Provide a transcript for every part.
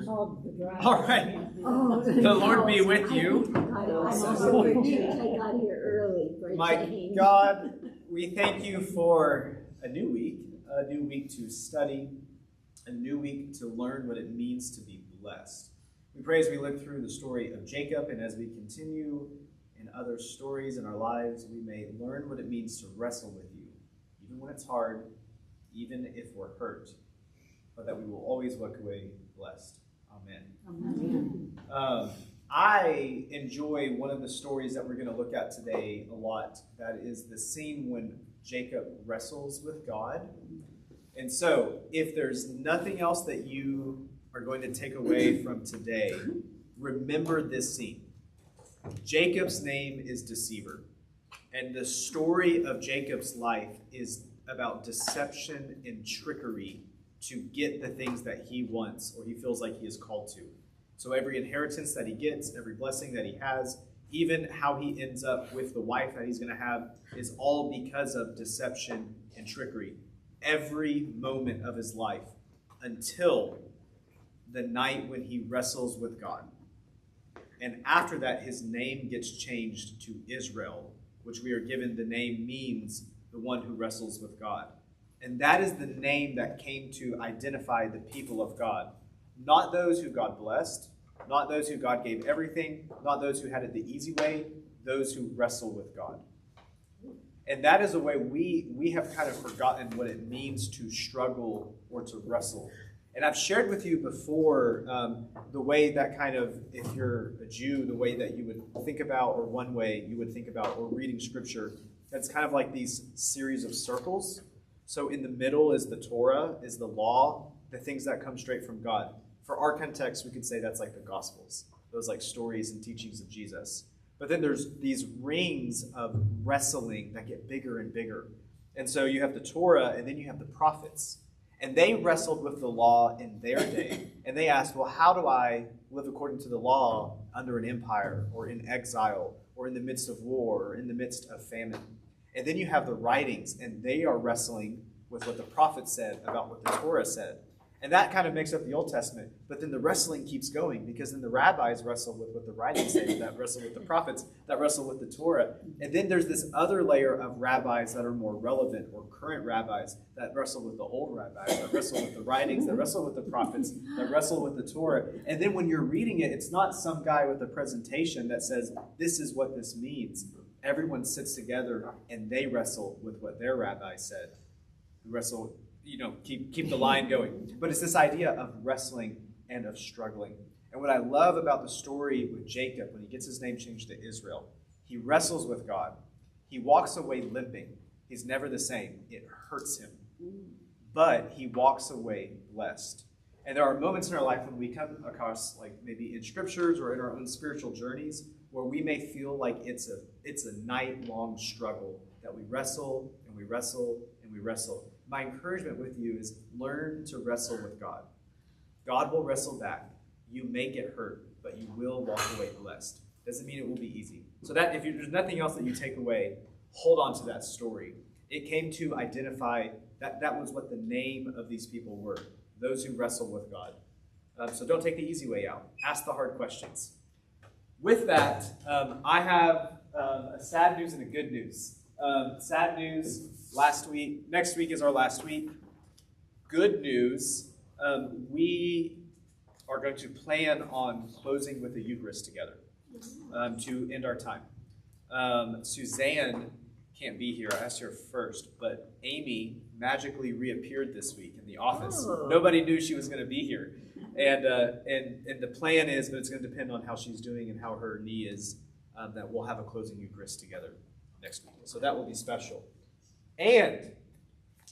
called the drive. All right. Oh, The Lord be with you. I'm also with you. I got here early for a My change. God, we thank you for a new week to study, a new week to learn what it means to be blessed. We pray as we look through the story of Jacob, and as we continue in other stories in our lives, we may learn what it means to wrestle with you, even when it's hard, even if we're hurt, but that we will always walk away blessed. Amen. Amen. I enjoy one of the stories that we're going to look at today a lot. That is the scene when Jacob wrestles with God. And so, if there's nothing else that you are going to take away from today, remember this scene. Jacob's name is Deceiver. And the story of Jacob's life is about deception and trickery to get the things that he wants or he feels like he is called to. So every inheritance that he gets, every blessing that he has, even how he ends up with the wife that he's going to have is all because of deception and trickery. Every moment of his life until the night when he wrestles with God. And after that, his name gets changed to Israel, which we are given the name means the one who wrestles with God. And that is the name that came to identify the people of God. Not those who God blessed, not those who God gave everything, not those who had it the easy way, those who wrestle with God. And that is a way we have kind of forgotten what it means to struggle or to wrestle. And I've shared with you before the way that kind of, if you're a Jew, the way that you would think about, or one way you would think about, or reading scripture, that's kind of like these series of circles. So in the middle is the Torah, is the law, the things that come straight from God. For our context, we could say that's like the Gospels, those like stories and teachings of Jesus. But then there's these rings of wrestling that get bigger and bigger. And so you have the Torah, and then you have the prophets. And they wrestled with the law in their day. And they asked, well, how do I live according to the law under an empire, or in exile, or in the midst of war, or in the midst of famine? And then you have the writings, and they are wrestling with what the prophet said about what the Torah said. And that kind of makes up the Old Testament. But then the wrestling keeps going, because then the rabbis wrestle with what the writings say, that wrestle with the prophets, that wrestle with the Torah. And then there's this other layer of rabbis that are more relevant, or current rabbis, that wrestle with the old rabbis, that wrestle with the writings, that wrestle with the prophets, that wrestle with the Torah. And then when you're reading it, it's not some guy with a presentation that says, this is what this means. Everyone sits together and they wrestle with what their rabbi said. Wrestle, keep the line going. But it's this idea of wrestling and of struggling. And what I love about the story with Jacob, when he gets his name changed to Israel, he wrestles with God. He walks away limping. He's never the same. It hurts him. But he walks away blessed. And there are moments in our life when we come across, like maybe in scriptures or in our own spiritual journeys, where we may feel like it's a night-long struggle, that we wrestle and we wrestle and we wrestle. My encouragement with you is learn to wrestle with God. God will wrestle back. You may get hurt, but you will walk away blessed. Doesn't mean it will be easy. So that if there's nothing else that you take away, hold on to that story. It came to identify that was what the name of these people were, those who wrestle with God. So don't take the easy way out. Ask the hard questions. With that, I have a sad news and a good news. Sad news, next week is our last week. Good news, we are going to plan on closing with the Eucharist together to end our time. Suzanne can't be here. I asked her first, but Amy magically reappeared this week in the office. Oh. Nobody knew she was going to be here. And the plan is, but it's going to depend on how she's doing and how her knee is, that we'll have a closing Eucharist together next week. So that will be special. And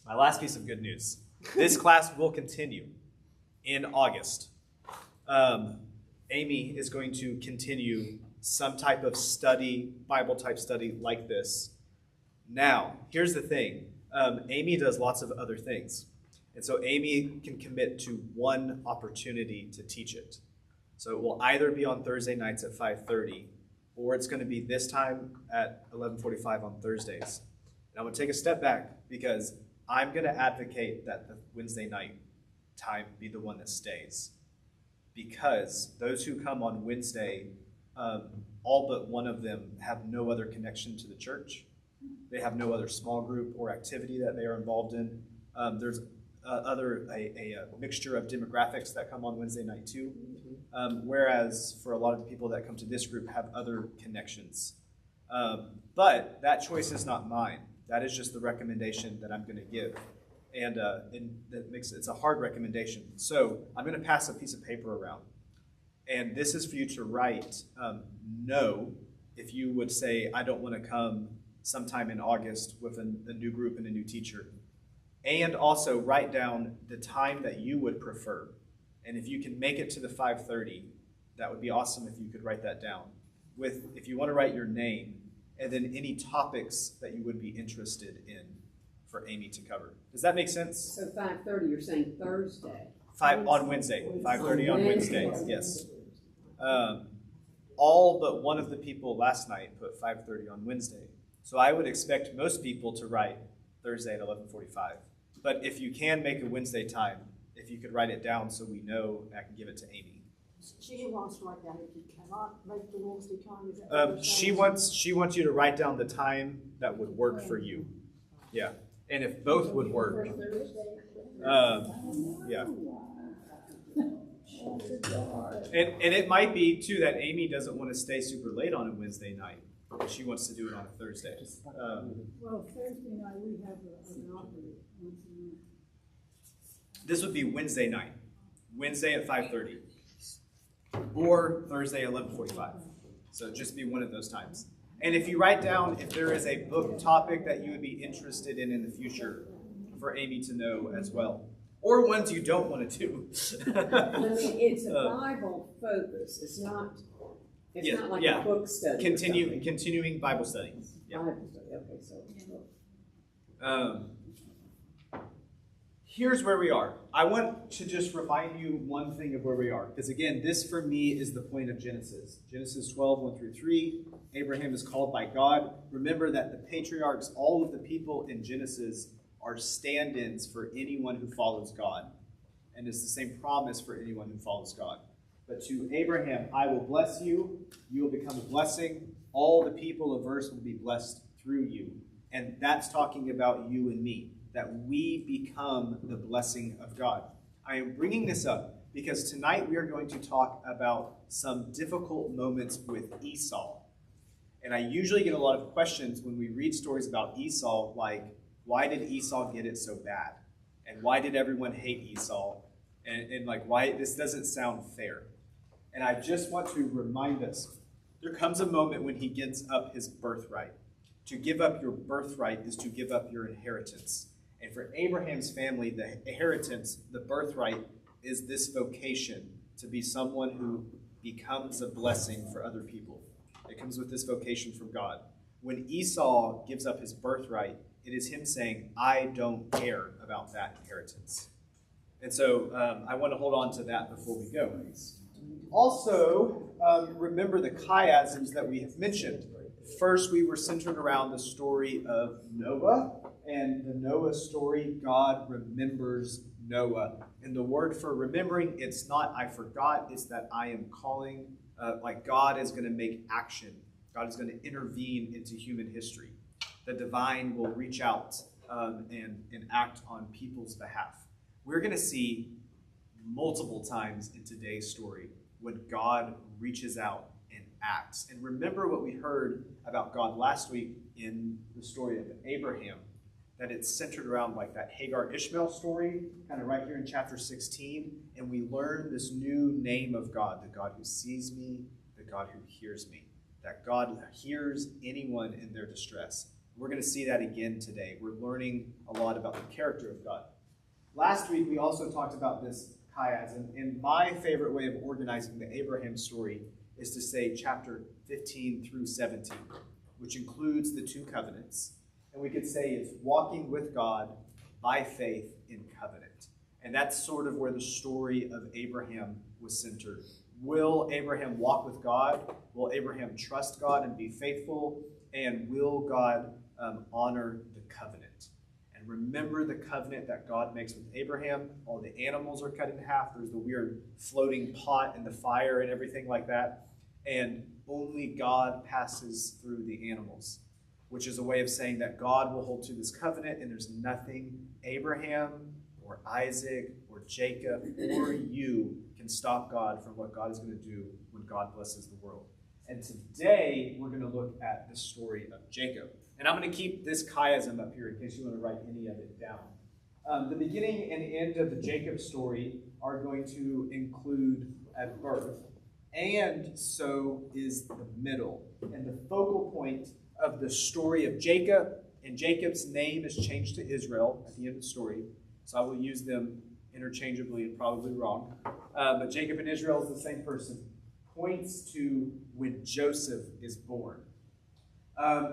my last piece of good news. This class will continue in August. Amy is going to continue some type of study, Bible-type study like this. Now, here's the thing. Amy does lots of other things. And so Amy can commit to one opportunity to teach it. So it will either be on Thursday nights at 5:30, or it's going to be this time at 11:45 on Thursdays. And I'm going to take a step back, because I'm going to advocate that the Wednesday night time be the one that stays. because those who come on Wednesday, all but one of them have no other connection to the church. They have no other small group or activity that they are involved in. There's a mixture of demographics that come on Wednesday night too, whereas for a lot of the people that come to this group have other connections. But that choice is not mine. That is just the recommendation that I'm going to give. And that makes it's a hard recommendation. So I'm going to pass a piece of paper around. And this is for you to write no if you would say, I don't want to come sometime in August with a new group and a new teacher. And also write down the time that you would prefer. And if you can make it to the 5:30, that would be awesome if you could write that down. If you want to write your name, and then any topics that you would be interested in for Amy to cover. Does that make sense? So 5:30, you're saying Thursday? On Wednesday, 5:30 on Wednesday, yes. All but one of the people last night put 5:30 on Wednesday. So I would expect most people to write Thursday at 11:45. But if you can make a Wednesday time, if you could write it down so we know, I can give it to Amy. She wants to write down if you cannot make the Wednesday time. Is that what you're saying? She wants you to write down the time that would work for you. Yeah, and if both would work, yeah. And it might be too that Amy doesn't want to stay super late on a Wednesday night. She wants to do it on a Thursday. Well, Thursday night we have an opera. This would be Wednesday night, Wednesday at 5:30, or Thursday at 11:45. So just be one of those times. And if you write down if there is a book topic that you would be interested in the future for Amy to know as well, or ones you don't want to do. I mean, it's a Bible focus. It's not like a book study. Continuing Bible study. Yeah. Bible study. Okay, so. Here's where we are. I want to just remind you one thing of where we are. Because again, this for me is the point of Genesis. Genesis 12, 1 through 3. Abraham is called by God. Remember that the patriarchs, all of the people in Genesis, are stand-ins for anyone who follows God. And it's the same promise for anyone who follows God. But to Abraham, I will bless you. You will become a blessing. All the people of earth will be blessed through you. And that's talking about you and me, that we become the blessing of God. I am bringing this up because tonight we are going to talk about some difficult moments with Esau. And I usually get a lot of questions when we read stories about Esau, like, why did Esau get it so bad? And why did everyone hate Esau? And like, why this doesn't sound fair. And I just want to remind us, there comes a moment when he gives up his birthright. To give up your birthright is to give up your inheritance. And for Abraham's family, the inheritance, the birthright, is this vocation to be someone who becomes a blessing for other people. It comes with this vocation from God. When Esau gives up his birthright, it is him saying, I don't care about that inheritance. And so I want to hold on to that before we go. Also, remember the chiasms that we have mentioned. First, we were centered around the story of Noah. And the Noah story, God remembers Noah. And the word for remembering, it's not I forgot, it's that I am calling, like God is going to make action. God is going to intervene into human history. The divine will reach out and act on people's behalf. We're going to see multiple times in today's story when God reaches out and acts. And remember what we heard about God last week in the story of Abraham, that it's centered around like that Hagar-Ishmael story, kind of right here in chapter 16. And we learn this new name of God, the God who sees me, the God who hears me, that God hears anyone in their distress. We're going to see that again today. We're learning a lot about the character of God. Last week, we also talked about this chiasm, and my favorite way of organizing the Abraham story is to say chapter 15 through 17, which includes the two covenants. And we could say it's walking with God by faith in covenant. And that's sort of where the story of Abraham was centered. Will Abraham walk with God? Will Abraham trust God and be faithful? And will God honor the covenant? And And remember the covenant that God makes with Abraham. All the animals are cut in half. There's the weird floating pot and the fire and everything like that. And only God passes through the animals, which is a way of saying that God will hold to this covenant, and there's nothing Abraham or Isaac or Jacob or you can stop God from what God is going to do when God blesses the world. And today, we're going to look at the story of Jacob. And I'm going to keep this chiasm up here in case you want to write any of it down. The beginning and end of the Jacob story are going to include a birth, and so is the middle. And the focal point of the story of Jacob, and Jacob's name is changed to Israel at the end of the story, so I will use them interchangeably and probably wrong. But Jacob and Israel is the same person. Points to when Joseph is born.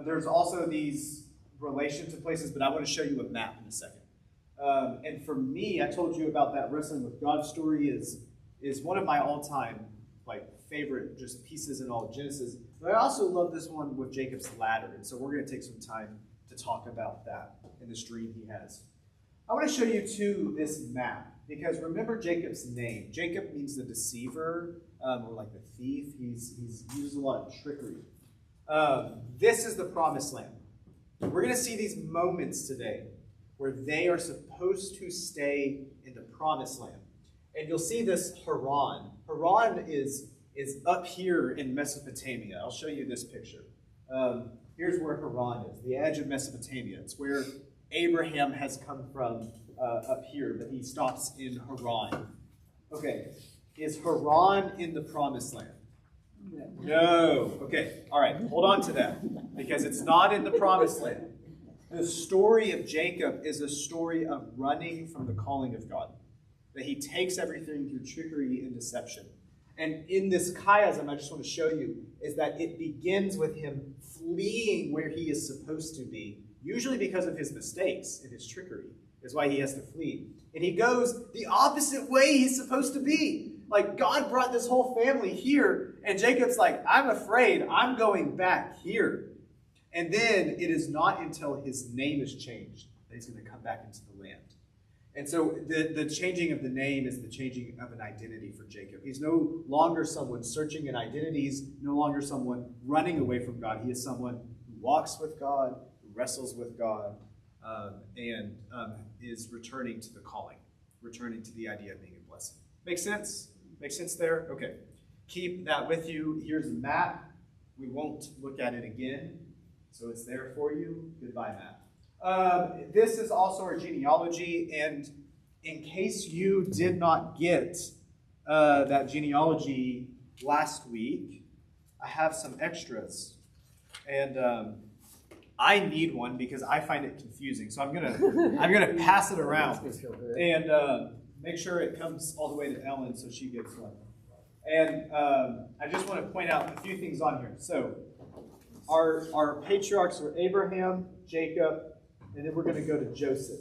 There's also these relations to places, but I want to show you a map in a second. And for me, I told you about that wrestling with God story is one of my all-time favorite just pieces in all of Genesis. But I also love this one with Jacob's ladder, and so we're going to take some time to talk about that in this dream he has. I want to show you too this map, because remember Jacob's name. Jacob means the deceiver, or like the thief. He's uses a lot of trickery. This is the promised land. We're going to see these moments today where they are supposed to stay in the promised land. And you'll see this Haran. Haran is up here in Mesopotamia. I'll show you this picture. Here's where Haran is, the edge of Mesopotamia. It's where Abraham has come from up here, but he stops in Haran. Okay, is Haran in the promised land? No. Okay, all right, hold on to that, because it's not in the promised land. The story of Jacob is a story of running from the calling of God, that he takes everything through trickery and deception. And in this chiasm, I just want to show you, is that it begins with him fleeing where he is supposed to be, usually because of his mistakes and his trickery, is why he has to flee. And he goes the opposite way he's supposed to be. Like, God brought this whole family here, and Jacob's like, I'm afraid, I'm going back here. And then it is not until his name is changed that he's going to come back into the land. And so the changing of the name is the changing of an identity for Jacob. He's no longer someone searching an identity. He's no longer someone running away from God. He is someone who walks with God, who wrestles with God, and is returning to the calling, returning to the idea of being a blessing. Make sense? Make sense there? Okay. Keep that with you. Here's a map. We won't look at it again, so it's there for you. Goodbye, map. This is also our genealogy, and in case you did not get that genealogy last week, I have some extras, and I need one because I find it confusing. So I'm gonna pass it around and make sure it comes all the way to Ellen so she gets one. And I just want to point out a few things on here. So our patriarchs are Abraham, Jacob, and then we're going to go to Joseph.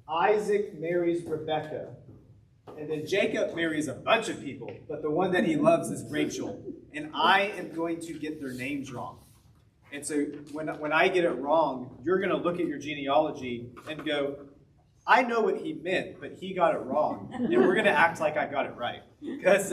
Isaac marries Rebekah. And then Jacob marries a bunch of people, but the one that he loves is Rachel. And I am going to get their names wrong. And so when I get it wrong, you're going to look at your genealogy and go, I know what he meant, but he got it wrong. And we're going to act like I got it right. Because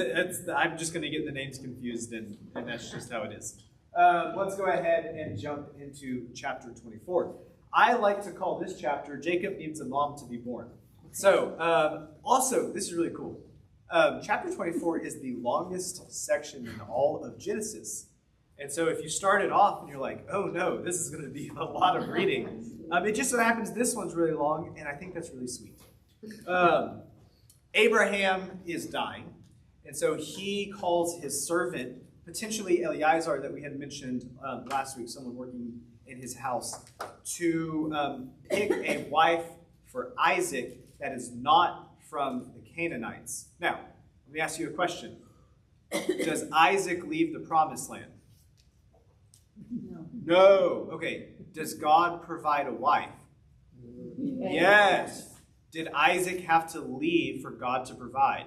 I'm just going to get the names confused, and that's just how it is. Let's go ahead and jump into chapter 24. I like to call this chapter, Jacob Needs a Mom to be Born. So, also, this is really cool. Chapter 24 is the longest section in all of Genesis. And so if you start it off and you're like, oh no, this is going to be a lot of reading. It just so happens this one's really long, and I think that's really sweet. Abraham is dying, and so he calls his servant, potentially Eliezer that we had mentioned last week, someone working in his house, to pick a wife for Isaac that is not from the Canaanites. Now, let me ask you a question. Does Isaac leave the promised land? No. Okay. Does God provide a wife? Yes. Did Isaac have to leave for God to provide?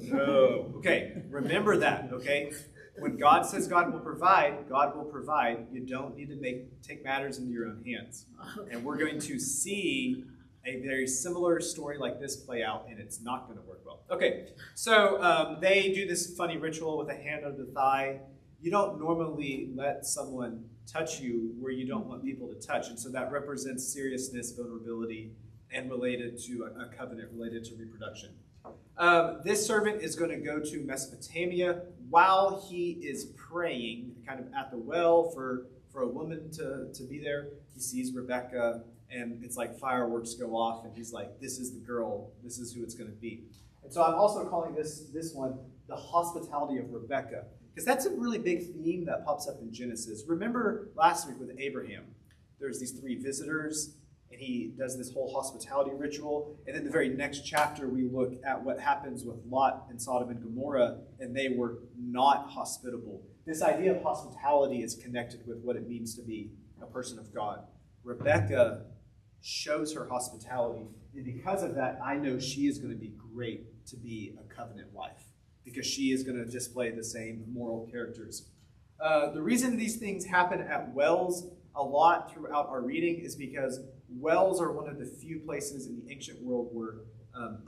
No. Okay. Remember that, okay? When God says God will provide, God will provide. You don't need to take matters into your own hands. And we're going to see a very similar story like this play out, and it's not going to work well. Okay, so they do this funny ritual with a hand under the thigh. You don't normally let someone touch you where you don't want people to touch, and so that represents seriousness, vulnerability, and related to a covenant related to reproduction. This servant is going to go to Mesopotamia while he is praying, kind of at the well for a woman to be there. He sees Rebecca, and it's like fireworks go off, and he's like, this is the girl, this is who it's going to be. And so I'm also calling this one the hospitality of Rebecca, because that's a really big theme that pops up in Genesis. Remember last week with Abraham, there's these 3 visitors, and he does this whole hospitality ritual. And in the very next chapter, we look at what happens with Lot and Sodom and Gomorrah, and they were not hospitable. This idea of hospitality is connected with what it means to be a person of God. Rebecca shows her hospitality, and because of that, I know she is going to be great to be a covenant wife, because she is going to display the same moral characters. The reason these things happen at wells a lot throughout our reading is because wells are one of the few places in the ancient world where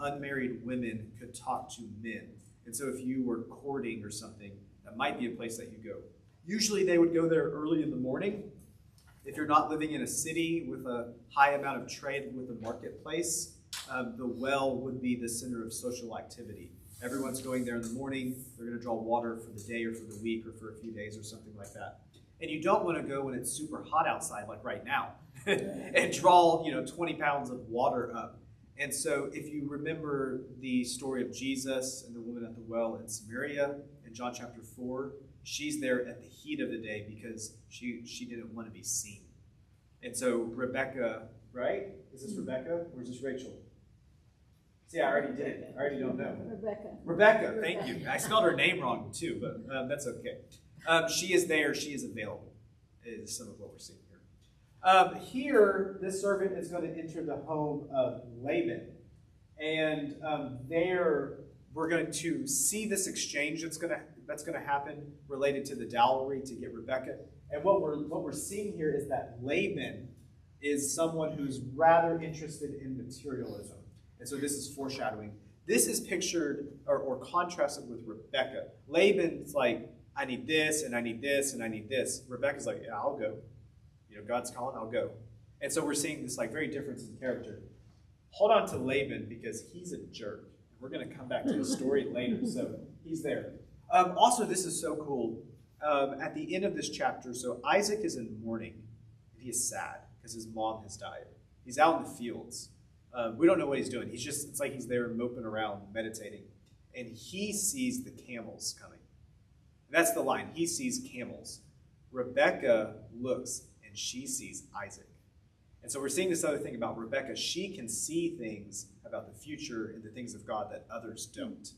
unmarried women could talk to men. And so if you were courting or something, that might be a place that you go. Usually they would go there early in the morning. If you're not living in a city with a high amount of trade with the marketplace, the well would be the center of social activity. Everyone's going there in the morning. They're going to draw water for the day or for the week or for a few days or something like that. And you don't want to go when it's super hot outside, like right now, and draw 20 pounds of water up. And so if you remember the story of Jesus and the woman at the well in Samaria in John chapter 4, she's there at the heat of the day because she didn't want to be seen. And so Rebecca, right? Is this Rebecca or is this Rachel? See, I already did it. I already don't know. Rebecca, thank you. I spelled her name wrong too, but that's okay. She is there. She is available, is some of what we're seeing here. Here, this servant is going to enter the home of Laban. And there, we're going to see this exchange that's going to happen related to the dowry to get Rebecca. And what we're seeing here is that Laban is someone who's rather interested in materialism. And so this is foreshadowing. This is pictured or contrasted with Rebecca. Laban's like, I need this, and I need this, and I need this. Rebecca's like, yeah, I'll go. God's calling, I'll go. And so we're seeing this like very difference in character. Hold on to Laban because he's a jerk. We're going to come back to his story later, so he's there. Also, this is so cool. At the end of this chapter, so Isaac is in mourning. He is sad because his mom has died. He's out in the fields. We don't know what he's doing. It's like he's there moping around, meditating. And he sees the camels coming. And that's the line. He sees camels. Rebecca looks and she sees Isaac. And so we're seeing this other thing about Rebecca. She can see things about the future and the things of God that others don't.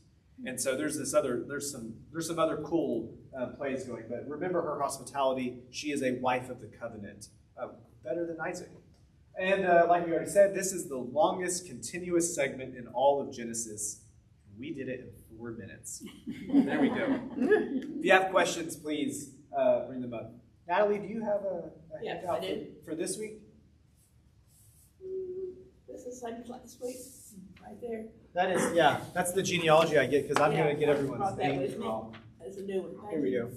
And so there's some other cool plays going. But remember her hospitality. She is a wife of the covenant, better than Isaac. And like we already said, this is the longest continuous segment in all of Genesis. We did it in 4 minutes. There we go. If you have questions, please bring them up. Natalie, do you have a handout for this week? This is like last week, right there. That is, yeah, that's the genealogy I get because I'm going to get everyone's brought that names with me. wrong. That's a new one. Here we go.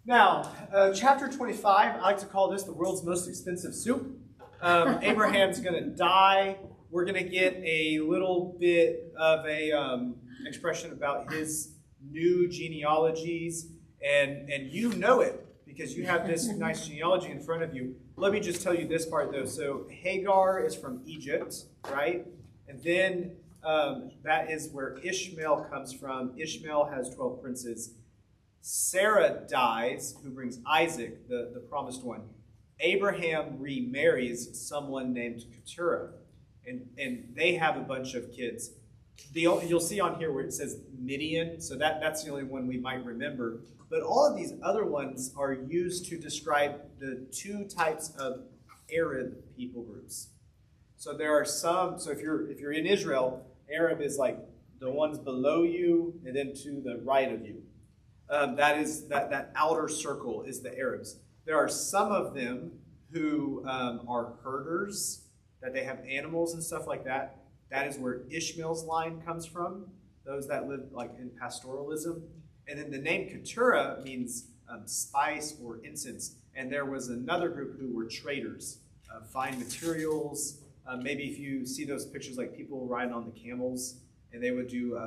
Now, chapter 25, I like to call this the world's most expensive soup. Abraham's going to die. We're going to get a little bit of a expression about his new genealogies, and you know it because you have this nice genealogy in front of you. Let me just tell you this part, though. So Hagar is from Egypt, right? And then that is where Ishmael comes from. Ishmael has 12 princes. Sarah dies, who brings Isaac, the promised one. Abraham remarries someone named Keturah, and they have a bunch of kids. You'll see on here where it says Midian, so that's the only one we might remember. But all of these other ones are used to describe the 2 types of Arab people groups. So there are some. So if you're in Israel, Arab is like the ones below you and then to the right of you. That outer circle is the Arabs. There are some of them who are herders, that they have animals and stuff like that. That is where Ishmael's line comes from, those that live like in pastoralism. And then the name Keturah means spice or incense. And there was another group who were traders, fine materials. Maybe if you see those pictures, like people riding on the camels, and they would do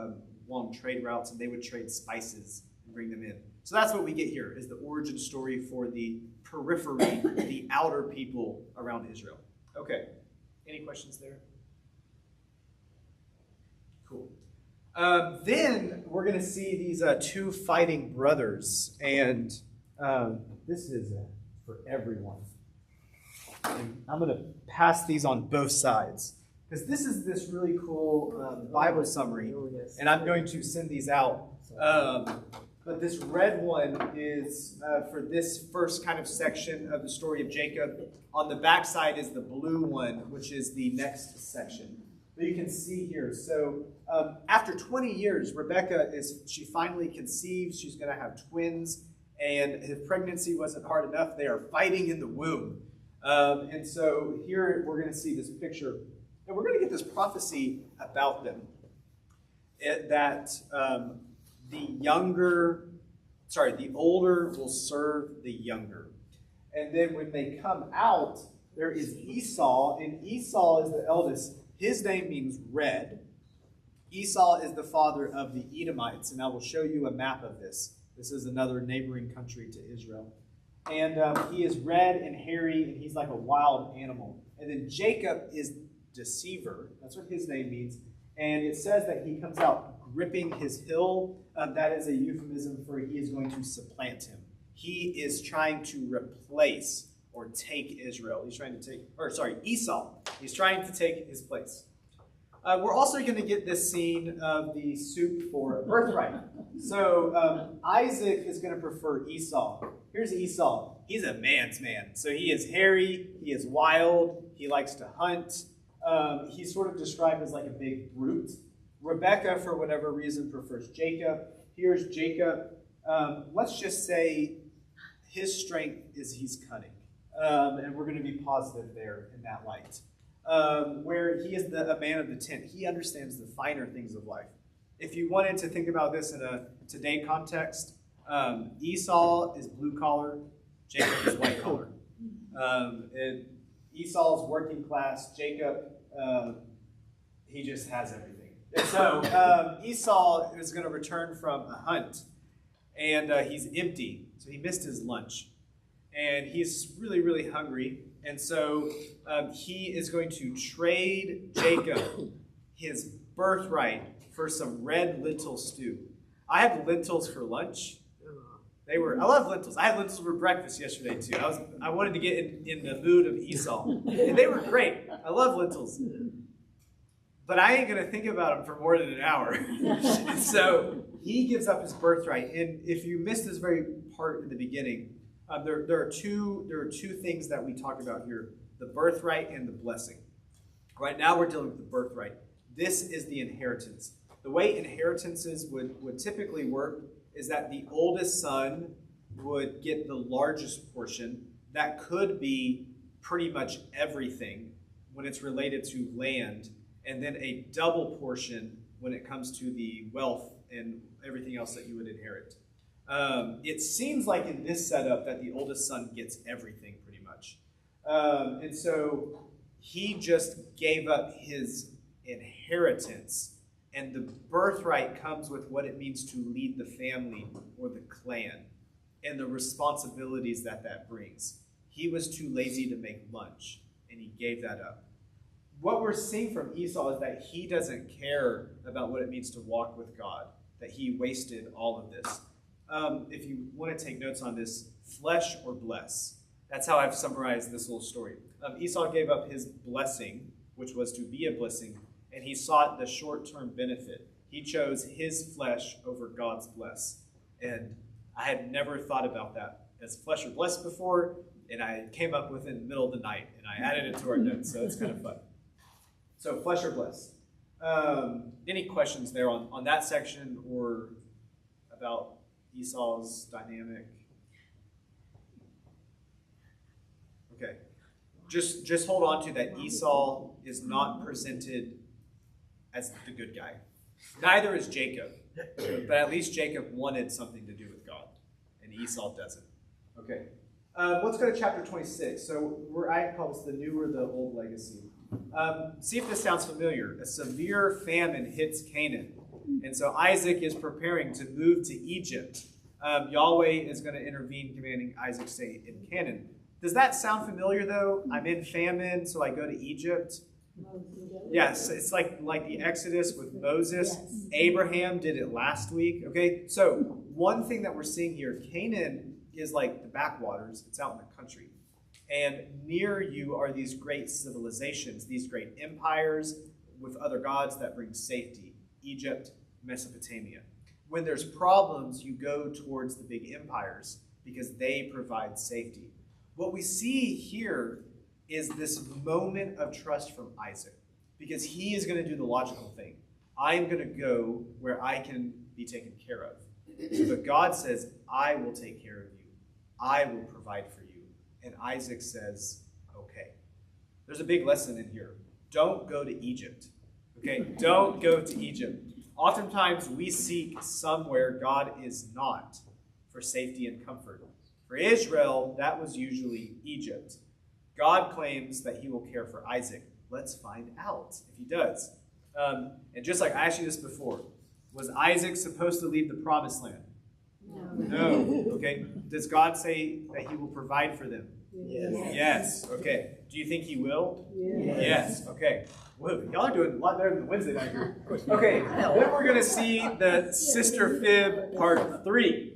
long trade routes, and they would trade spices and bring them in. So that's what we get here, is the origin story for the periphery, the outer people around Israel. Okay, any questions there? Cool. Then we're going to see these two fighting brothers, and this is for everyone. And I'm going to pass these on both sides, because this is this really cool Bible summary, and I'm going to send these out. But this red one is for this first kind of section of the story of Jacob. On the back side is the blue one, which is the next section. But you can see here. So after 20 years, Rebecca she finally conceives. She's going to have twins. And if pregnancy wasn't hard enough, they are fighting in the womb. And so here we're going to see this picture. And we're going to get this prophecy about them. That the older will serve the younger. And then when they come out, there is Esau. And Esau is the eldest. His name means red. Esau is the father of the Edomites, and I will show you a map of this. This is another neighboring country to Israel. And he is red and hairy, and he's like a wild animal. And then Jacob is deceiver. That's what his name means. And it says that he comes out gripping his heel. That is a euphemism for he is going to supplant him. He is trying to replace or take Israel. Esau. He's trying to take his place. We're also going to get this scene of the suit for birthright. So Isaac is going to prefer Esau. Here's Esau. He's a man's man. So he is hairy. He is wild. He likes to hunt. He's sort of described as like a big brute. Rebecca, for whatever reason, prefers Jacob. Here's Jacob. Let's just say his strength is he's cunning. And we're going to be positive there in that light. Where he is a man of the tent. He understands the finer things of life. If you wanted to think about this in a today context, Esau is blue collar, Jacob is white collar. Esau's working class, Jacob, he just has everything. And so Esau is going to return from a hunt, and he's empty, so he missed his lunch. And he's really, really hungry. And so he is going to trade Jacob his birthright for some red lentil stew. I had lentils for lunch. I love lentils. I had lentils for breakfast yesterday too. I wanted to get in the mood of Esau. And they were great. I love lentils. But I ain't going to think about them for more than an hour. So he gives up his birthright. And if you missed this very part in the beginning, there are two things that we talk about here, the birthright and the blessing. Right now we're dealing with the birthright. This is the inheritance. The way inheritances would typically work is that the oldest son would get the largest portion. That could be pretty much everything when it's related to land, and then a double portion when it comes to the wealth and everything else that you would inherit. It seems like in this setup that the oldest son gets everything pretty much. And so he just gave up his inheritance, and the birthright comes with what it means to lead the family or the clan and the responsibilities that brings. He was too lazy to make lunch, and he gave that up. What we're seeing from Esau is that he doesn't care about what it means to walk with God, that he wasted all of this. If you want to take notes on this, flesh or bless. That's how I've summarized this little story. Esau gave up his blessing, which was to be a blessing, and he sought the short-term benefit. He chose his flesh over God's bless. And I had never thought about that as flesh or bless before, and I came up with it in the middle of the night, and I added it to our notes, so it's kind of fun. So flesh or bless. Any questions there on that section or about Esau's dynamic? Okay. Just hold on to that. Esau is not presented as the good guy. Neither is Jacob. But at least Jacob wanted something to do with God, and Esau doesn't. Okay. Let's go to chapter 26. So I call this the new or the old legacy. See if this sounds familiar. A severe famine hits Canaan. And so Isaac is preparing to move to Egypt. Yahweh is going to intervene, commanding Isaac to stay in Canaan. Does that sound familiar, though? I'm in famine, so I go to Egypt. Yes, it's like the Exodus with Moses. Yes. Abraham did it last week. Okay, so one thing that we're seeing here, Canaan is like the backwaters. It's out in the country. And near you are these great civilizations, these great empires with other gods that bring safety. Egypt, Mesopotamia. When there's problems, you go towards the big empires because they provide safety. What we see here is this moment of trust from Isaac, because he is going to do the logical thing. I am going to go where I can be taken care of. But God says, I will take care of you. I will provide for you. And Isaac says, okay. There's a big lesson in here. Don't go to Egypt. Okay? Don't go to Egypt. Oftentimes we seek somewhere God is not for safety and comfort. For Israel, that was usually Egypt. God claims that he will care for Isaac. Let's find out if he does. And just like I asked you this before, was Isaac supposed to leave the promised land? No. Okay. Does God say that he will provide for them? Yes. Yes. Okay. Do you think he will? Yes. Okay. Whoa, y'all are doing a lot better than Wednesday night here. Okay. Then we're going to see the sister fib part 3.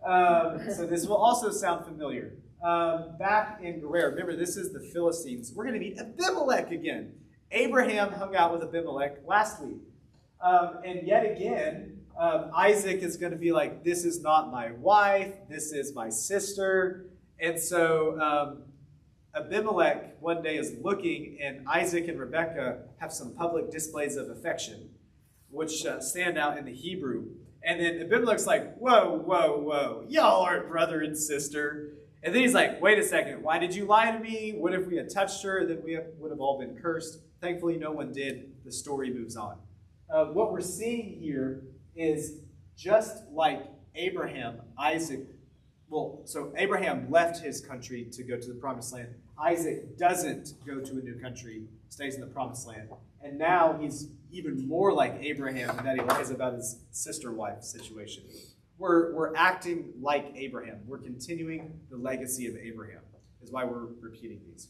So this will also sound familiar. Back in Gerar, remember this is the Philistines. We're going to meet Abimelech again. Abraham hung out with Abimelech last week. And yet again, Isaac is going to be like, this is not my wife, this is my sister. And so Abimelech one day is looking, and Isaac and Rebekah have some public displays of affection, which stand out in the Hebrew. And then Abimelech's like, whoa, whoa, whoa, y'all aren't brother and sister. And then he's like, wait a second, why did you lie to me? What if we had touched her? Then we would have all been cursed. Thankfully, no one did. The story moves on. What we're seeing here is just like Abraham, so Abraham left his country to go to the promised land. Isaac doesn't go to a new country, stays in the promised land. And now he's even more like Abraham in that he lies about his sister-wife situation. We're acting like Abraham. We're continuing the legacy of Abraham, is why we're repeating these.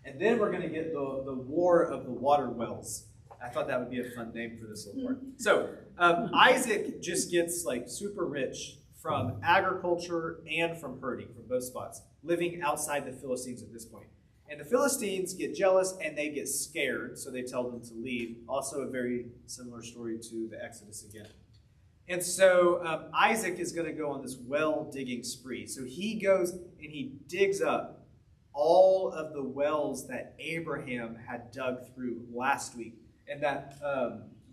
And then we're going to get the War of the Water Wells. I thought that would be a fun name for this little part. So Isaac just gets like super rich from agriculture and from herding, from both spots, living outside the Philistines at this point. And the Philistines get jealous and they get scared, so they tell them to leave. Also a very similar story to the Exodus again. And so Isaac is going to go on this well-digging spree. So he goes and he digs up all of the wells that Abraham had dug through last week. And that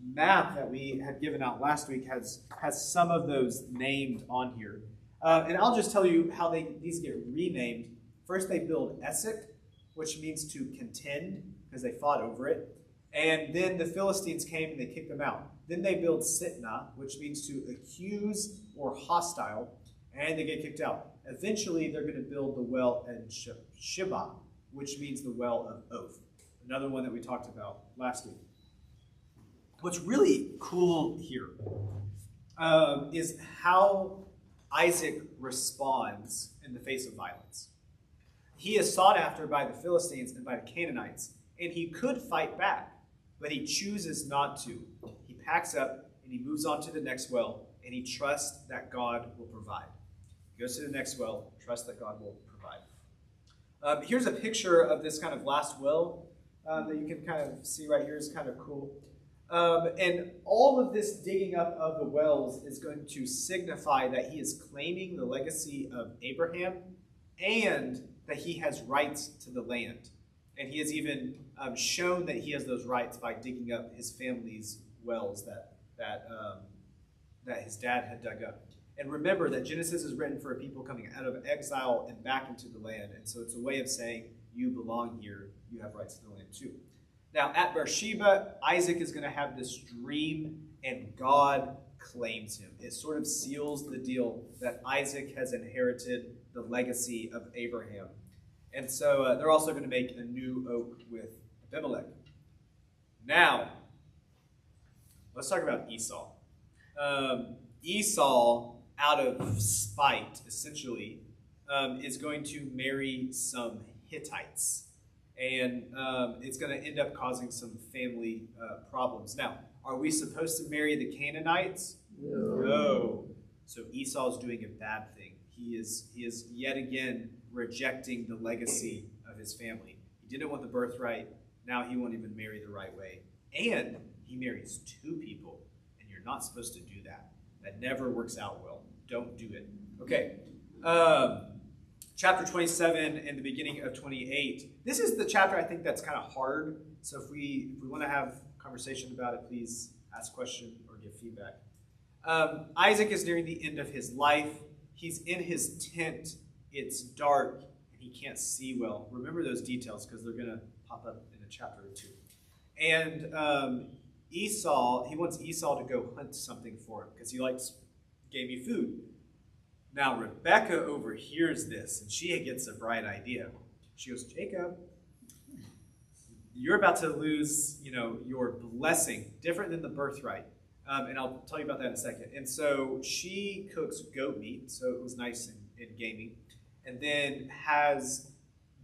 map that we had given out last week has some of those named on here. And I'll just tell you how these get renamed. First, they build Issac, which means to contend, because they fought over it. And then the Philistines came and they kicked them out. Then they build Sitnah, which means to accuse or hostile, and they get kicked out. Eventually, they're going to build the well at Shibah, which means the well of oath. Another one that we talked about last week. What's really cool here is how Isaac responds in the face of violence. He is sought after by the Philistines and by the Canaanites, and he could fight back, but he chooses not to. He packs up and he moves on to the next well, and he trusts that God will provide. He goes to the next well, trusts that God will provide. Here's a picture of this kind of last well that you can kind of see right here. Is kind of cool. And all of this digging up of the wells is going to signify that he is claiming the legacy of Abraham and that he has rights to the land. And he has even shown that he has those rights by digging up his family's wells that his dad had dug up. And remember that Genesis is written for a people coming out of exile and back into the land. And so it's a way of saying, you belong here. You have rights to the land too. Now, at Beersheba, Isaac is going to have this dream, and God claims him. It sort of seals the deal that Isaac has inherited the legacy of Abraham. And so they're also going to make a new oak with Abimelech. Now, let's talk about Esau. Esau, out of spite, essentially, is going to marry some Hittites. And it's going to end up causing some family problems. Now, are we supposed to marry the Canaanites? No. So Esau is doing a bad thing. He is yet again rejecting the legacy of his family. He didn't want the birthright. Now he won't even marry the right way. And he marries two people. And you're not supposed to do that. That never works out well. Don't do it. Okay. Chapter 27 and the beginning of 28. This is the chapter I think that's kind of hard. So if we want to have a conversation about it, please ask a question or give feedback. Isaac is nearing the end of his life. He's in his tent. It's dark, and he can't see well. Remember those details because they're going to pop up in a chapter or two. And Esau, he wants Esau to go hunt something for him because he likes gamey food. Now, Rebecca overhears this, and she gets a bright idea. She goes, Jacob, you're about to lose, your blessing, different than the birthright. And I'll tell you about that in a second. And so she cooks goat meat, so it was nice and gamey, and then has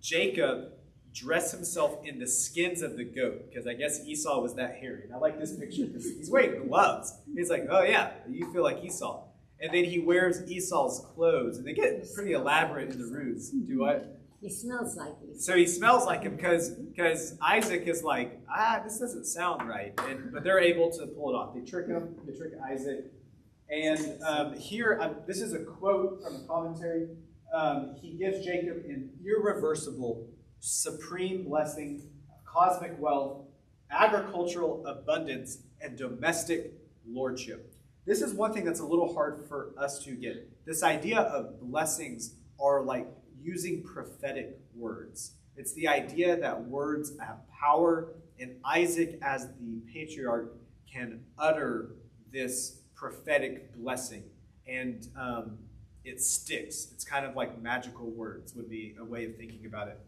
Jacob dress himself in the skins of the goat, because I guess Esau was that hairy. And I like this picture because he's wearing gloves. He's like, oh yeah, you feel like Esau. And then he wears Esau's clothes, and they get pretty elaborate in the ruse. Do what? He smells like Esau. So he smells like him because Isaac is like, this doesn't sound right. But they're able to pull it off. They trick him. They trick Isaac. And here, this is a quote from a commentary. He gives Jacob an irreversible, supreme blessing, cosmic wealth, agricultural abundance, and domestic lordship. This is one thing that's a little hard for us to get. This idea of blessings are like using prophetic words. It's the idea that words have power, and Isaac, as the patriarch, can utter this prophetic blessing, and it sticks. It's kind of like magical words would be a way of thinking about it.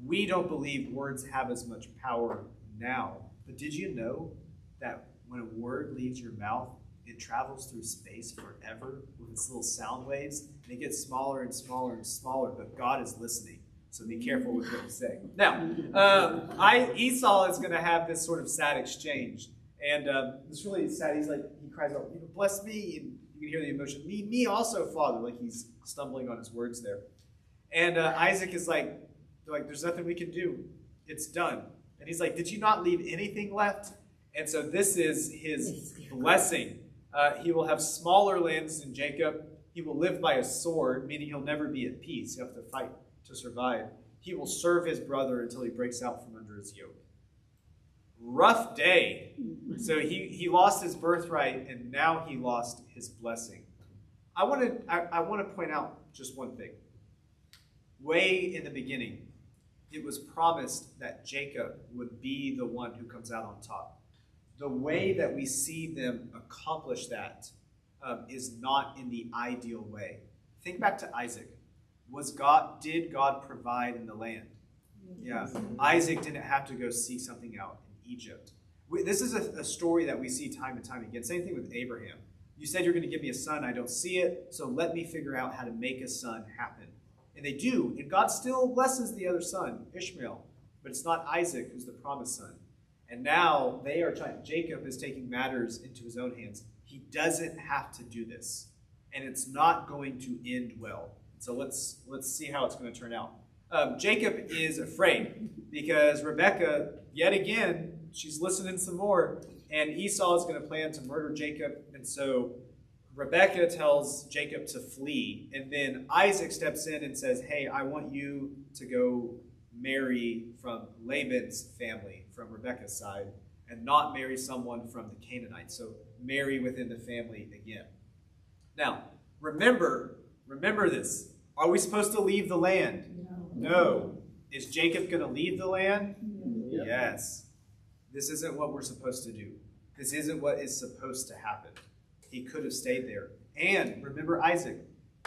We don't believe words have as much power now, but did you know that when a word leaves your mouth, it travels through space forever with its little sound waves, and it gets smaller and smaller and smaller, but God is listening, so be careful with what you say. Now, Esau is going to have this sort of sad exchange, and it's really sad. He cries out, bless me, and you can hear the emotion, me also, Father, like he's stumbling on his words there. And Isaac is like, there's nothing we can do. It's done. And he's like, did you not leave anything left? And so this is his blessing. He will have smaller lands than Jacob. He will live by a sword, meaning he'll never be at peace. He'll have to fight to survive. He will serve his brother until he breaks out from under his yoke. Rough day. So he lost his birthright, and now he lost his blessing. I want to point out just one thing. Way in the beginning, it was promised that Jacob would be the one who comes out on top. The way that we see them accomplish that is not in the ideal way. Think back to Isaac. Did God provide in the land? Yeah. Isaac didn't have to go seek something out in Egypt. This is a story that we see time and time again. Same thing with Abraham. You said you're going to give me a son. I don't see it, so let me figure out how to make a son happen. And they do, and God still blesses the other son, Ishmael. But it's not Isaac who's the promised son. And now they are trying. Jacob is taking matters into his own hands. He doesn't have to do this, and it's not going to end well. So let's see how it's going to turn out. Jacob is afraid because Rebecca, yet again, she's listening some more, and Esau is going to plan to murder Jacob. And so Rebecca tells Jacob to flee, and then Isaac steps in and says, "Hey, I want you to go marry from Laban's family, from Rebecca's side, and not marry someone from the Canaanites." So marry within the family again. Now, Remember this. Are we supposed to leave the land? No. Is Jacob going to leave the land? Yep. Yes. This isn't what we're supposed to do. This isn't what is supposed to happen. He could have stayed there. And remember Isaac.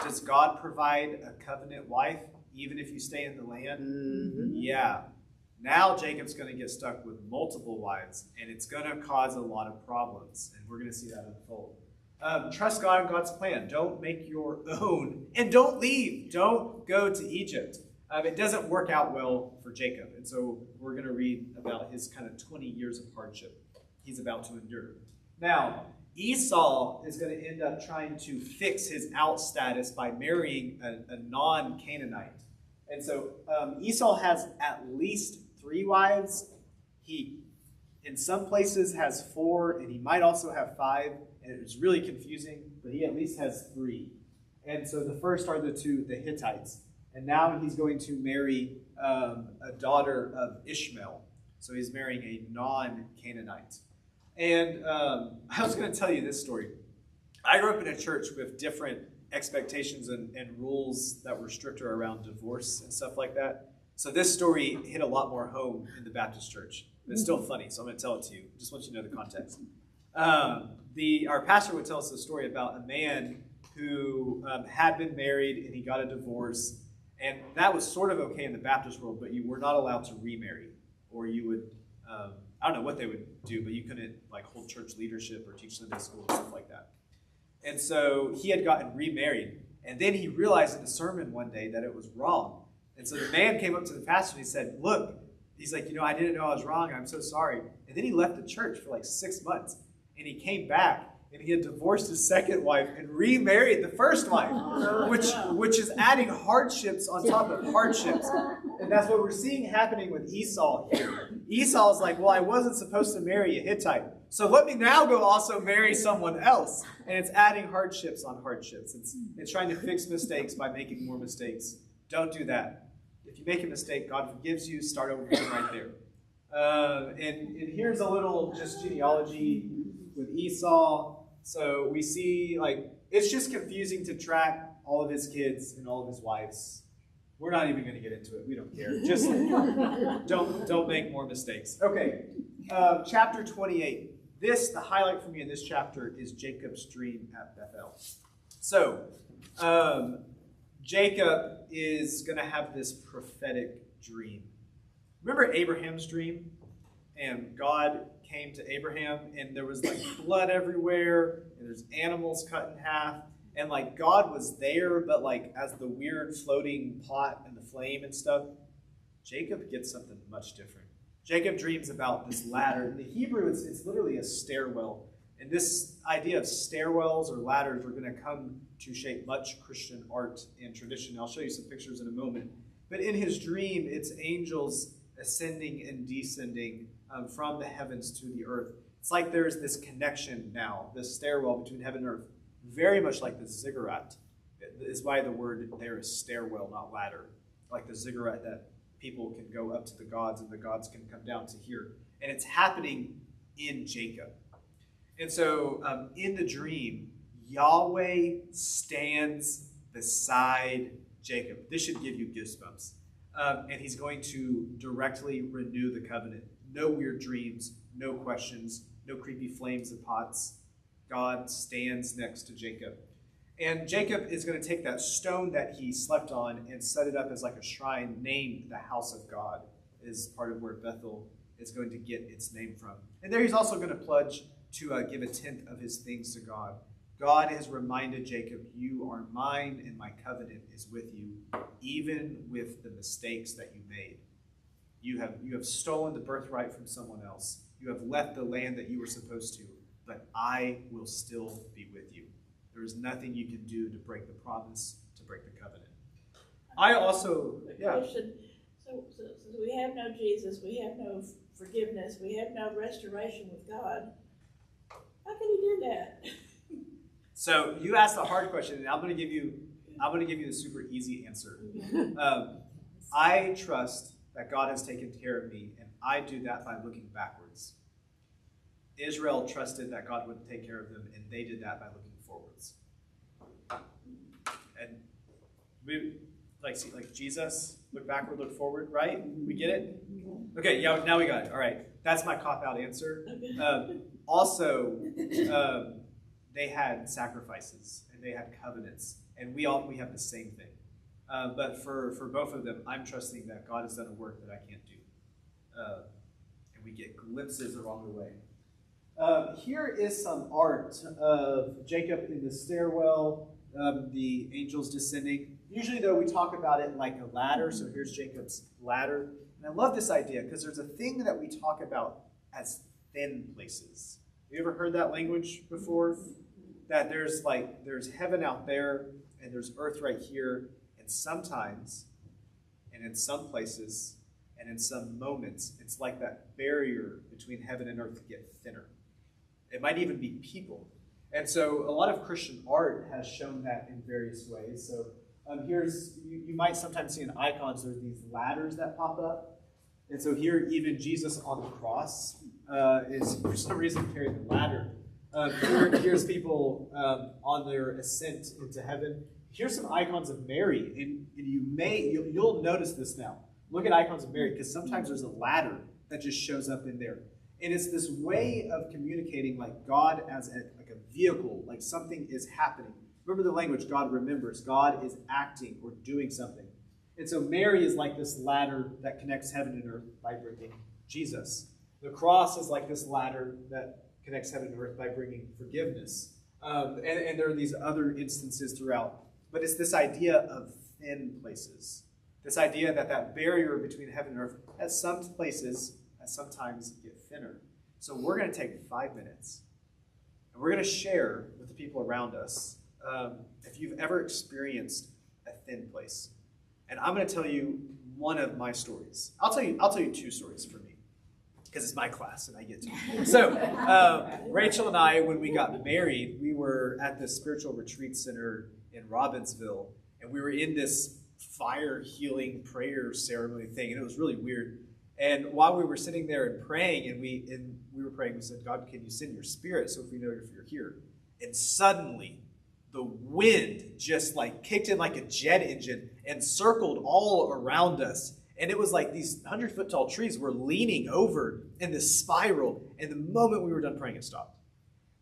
Does God provide a covenant wife even if you stay in the land? Mm-hmm. Yeah. Now Jacob's going to get stuck with multiple wives, and it's going to cause a lot of problems. And we're going to see that unfold. Trust God and God's plan. Don't make your own. And don't leave. Don't go to Egypt. It doesn't work out well for Jacob. And so we're going to read about his kind of 20 years of hardship he's about to endure. Now, Esau is going to end up trying to fix his out status by marrying a non-Canaanite. And so Esau has at least 3 wives. He, in some places, has 4, and he might also have 5. And it was really confusing, but he at least has 3. And so the first are the Hittites. And now he's going to marry a daughter of Ishmael. So he's marrying a non-Canaanite. And I was going to tell you this story. I grew up in a church with different expectations and rules that were stricter around divorce and stuff like that. So this story hit a lot more home in the Baptist church. But it's still funny, so I'm going to tell it to you. Just want you to know the context. Our pastor would tell us a story about a man who had been married and he got a divorce. And that was sort of okay in the Baptist world, but you were not allowed to remarry. Or you would, I don't know what they would do, but you couldn't like hold church leadership or teach Sunday school and stuff like that. And so he had gotten remarried. And then he realized in the sermon one day that it was wrong. And so the man came up to the pastor and he said, look, he's like, I didn't know I was wrong. I'm so sorry. And then he left the church for like 6 months. And he came back. And he had divorced his second wife and remarried the first wife, which is adding hardships on top of hardships. And that's what we're seeing happening with Esau here. Esau's like, well, I wasn't supposed to marry a Hittite, so let me now go also marry someone else. And it's adding hardships on hardships. It's trying to fix mistakes by making more mistakes. Don't do that. If you make a mistake, God forgives you. Start over right there. And here's a little just genealogy with Esau. So we see, it's just confusing to track all of his kids and all of his wives. We're not even going to get into it. We don't care. Just don't make more mistakes. Okay, chapter 28. The highlight for me in this chapter is Jacob's dream at Bethel. So, Jacob is going to have this prophetic dream. Remember Abraham's dream? And God came to Abraham, and there was blood everywhere, and there's animals cut in half, and God was there, but as the weird floating pot and the flame and stuff. Jacob gets something much different. Jacob dreams about this ladder. In the Hebrew, it's literally a stairwell, and this idea of stairwells or ladders are going to come to shape much Christian art and tradition. I'll show you some pictures in a moment. But in his dream, it's angels ascending and descending from the heavens to the earth. It's like there's this connection now, this stairwell between heaven and earth, very much like the ziggurat. Is why the word there is stairwell, not ladder. Like the ziggurat that people can go up to the gods and the gods can come down to here. And it's happening in Jacob. And so in the dream, Yahweh stands beside Jacob. This should give you goosebumps. And he's going to directly renew the covenant. No weird dreams, no questions, no creepy flames and pots. God stands next to Jacob. And Jacob is going to take that stone that he slept on and set it up as a shrine named the House of God, is part of where Bethel is going to get its name from. And there he's also going to pledge to give a tenth of his things to God. God has reminded Jacob, you are mine and my covenant is with you, even with the mistakes that you made. You have stolen the birthright from someone else. You have left the land that you were supposed to, but I will still be with you. There is nothing you can do to break the promise, to break the covenant. I also, Question. So we have no Jesus, we have no forgiveness, we have no restoration with God. How can he do that? So you asked a hard question, and I'm going to give you the super easy answer. I trust that God has taken care of me, and I do that by looking backwards. Israel trusted that God would take care of them, and they did that by looking forwards. And we like Jesus, look backward, look forward, right? We get it? Okay, yeah, now we got it. All right. That's my cop-out answer. Also, they had sacrifices and they had covenants, and we have the same thing. But for both of them, I'm trusting that God has done a work that I can't do. And we get glimpses along the way. Here is some art of Jacob in the stairwell, the angels descending. Usually, though, we talk about it like a ladder. So here's Jacob's ladder. And I love this idea because there's a thing that we talk about as thin places. Have you ever heard that language before? That there's heaven out there and there's earth right here. And sometimes, and in some places, and in some moments, it's like that barrier between heaven and earth get thinner. It might even be people. And so a lot of Christian art has shown that in various ways. So you might sometimes see in icons, there's these ladders that pop up. And so here, even Jesus on the cross is for some reason carrying the ladder. Here's people on their ascent into heaven. Here's some icons of Mary, and you'll notice this now. Look at icons of Mary, because sometimes there's a ladder that just shows up in there. And it's this way of communicating like God as like a vehicle, like something is happening. Remember the language, God remembers. God is acting or doing something. And so Mary is like this ladder that connects heaven and earth by bringing Jesus. The cross is like this ladder that connects heaven and earth by bringing forgiveness. And there are these other instances throughout. But it's this idea of thin places. This idea that barrier between heaven and earth at some places, at sometimes get thinner. So we're going to take 5 minutes. And we're going to share with the people around us if you've ever experienced a thin place. And I'm going to tell you one of my stories. I'll tell you 2 stories for me, because it's my class and I get to. So Rachel and I, when we got married, we were at this spiritual retreat center in Robbinsville, and we were in this fire healing prayer ceremony thing, and it was really weird. And while we were sitting there and praying, and we were praying, we said, God, can you send your spirit so if we know if you're here? And suddenly, the wind just like kicked in like a jet engine and circled all around us. And it was like these 100-foot tall trees were leaning over in this spiral. And the moment we were done praying, it stopped.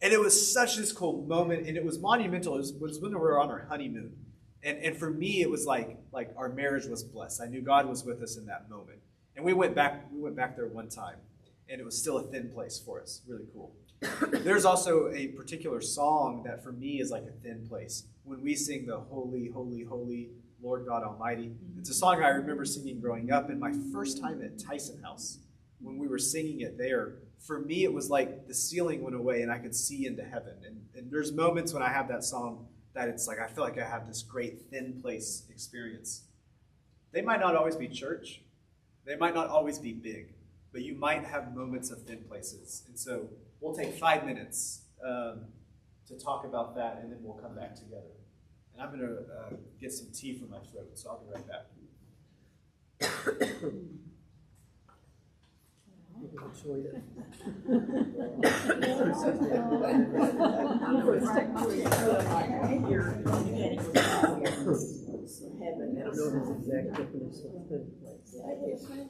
And it was such this cool moment, and it was monumental. It was when we were on our honeymoon. And for me, it was like our marriage was blessed. I knew God was with us in that moment. And we went back there one time, and it was still a thin place for us. Really cool. There's also a particular song that for me is like a thin place. When we sing the Holy, Holy, Holy Lord God Almighty, it's a song I remember singing growing up. And my first time at Tyson House, when we were singing it there, for me it was like the ceiling went away and I could see into heaven. And there's moments when I have that song that it's like I feel like I have this great thin place experience. They might not always be church. They might not always be big. But you might have moments of thin places. And so we'll take 5 minutes to talk about that, and then we'll come back together. And I'm going to get some tea from my throat, so I'll be right back.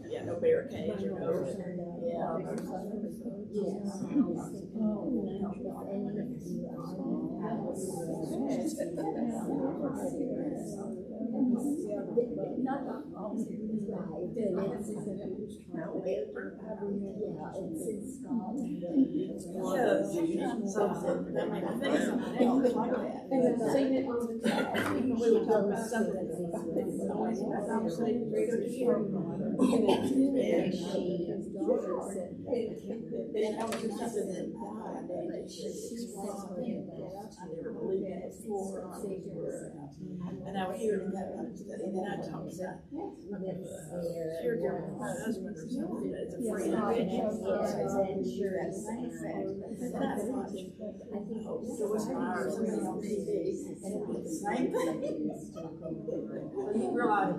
Yeah, no barricades or no. I never believed in it before. And I was hearing that, and then I talked about your husband or something that's a free invention. And I thought, there was fire or something on TV, and it was same thing. You realize,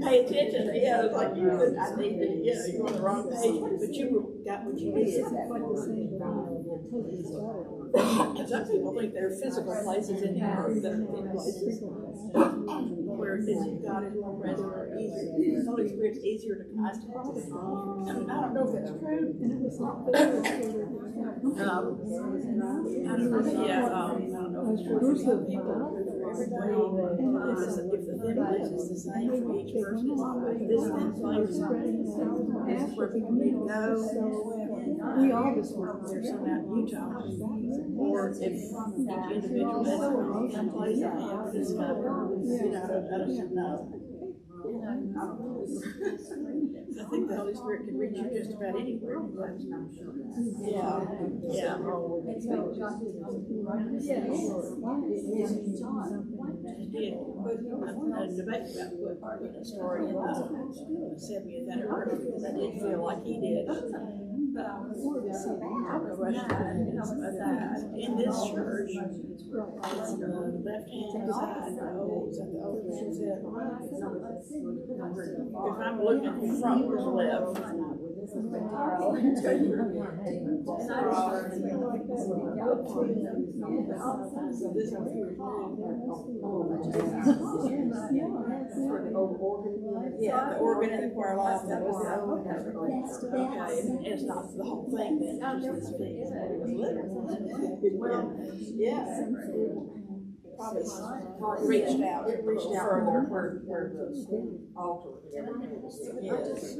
pay attention, yeah, it's like you could, I need to, yeah, you're on the wrong page, but you got what you did. Some people think there are physical places in here that are in places where it's God is more present or easier. The Holy Spirit's easier to connect to. I don't know if that's true. I don't know if it's true for some people. Everybody, if the thin place is the same for each person, it's like this thin place is where people need to go. We all just work there some out in Utah. Or if each individual has some place I have to discover, you know, I don't know. I think the Holy Spirit can reach you just about anywhere. Yeah. Yeah. I debate about putting a story in the 70th anniversary because I did feel like he did. In this church, it's the left-hand side. If I'm looking frontwards left, so this one here is yeah, the organ and the choir loft. That was the okay, and it's not the whole thing then, just this piece. It was literal. Yeah. Probably reached out further where the altar was. Yes.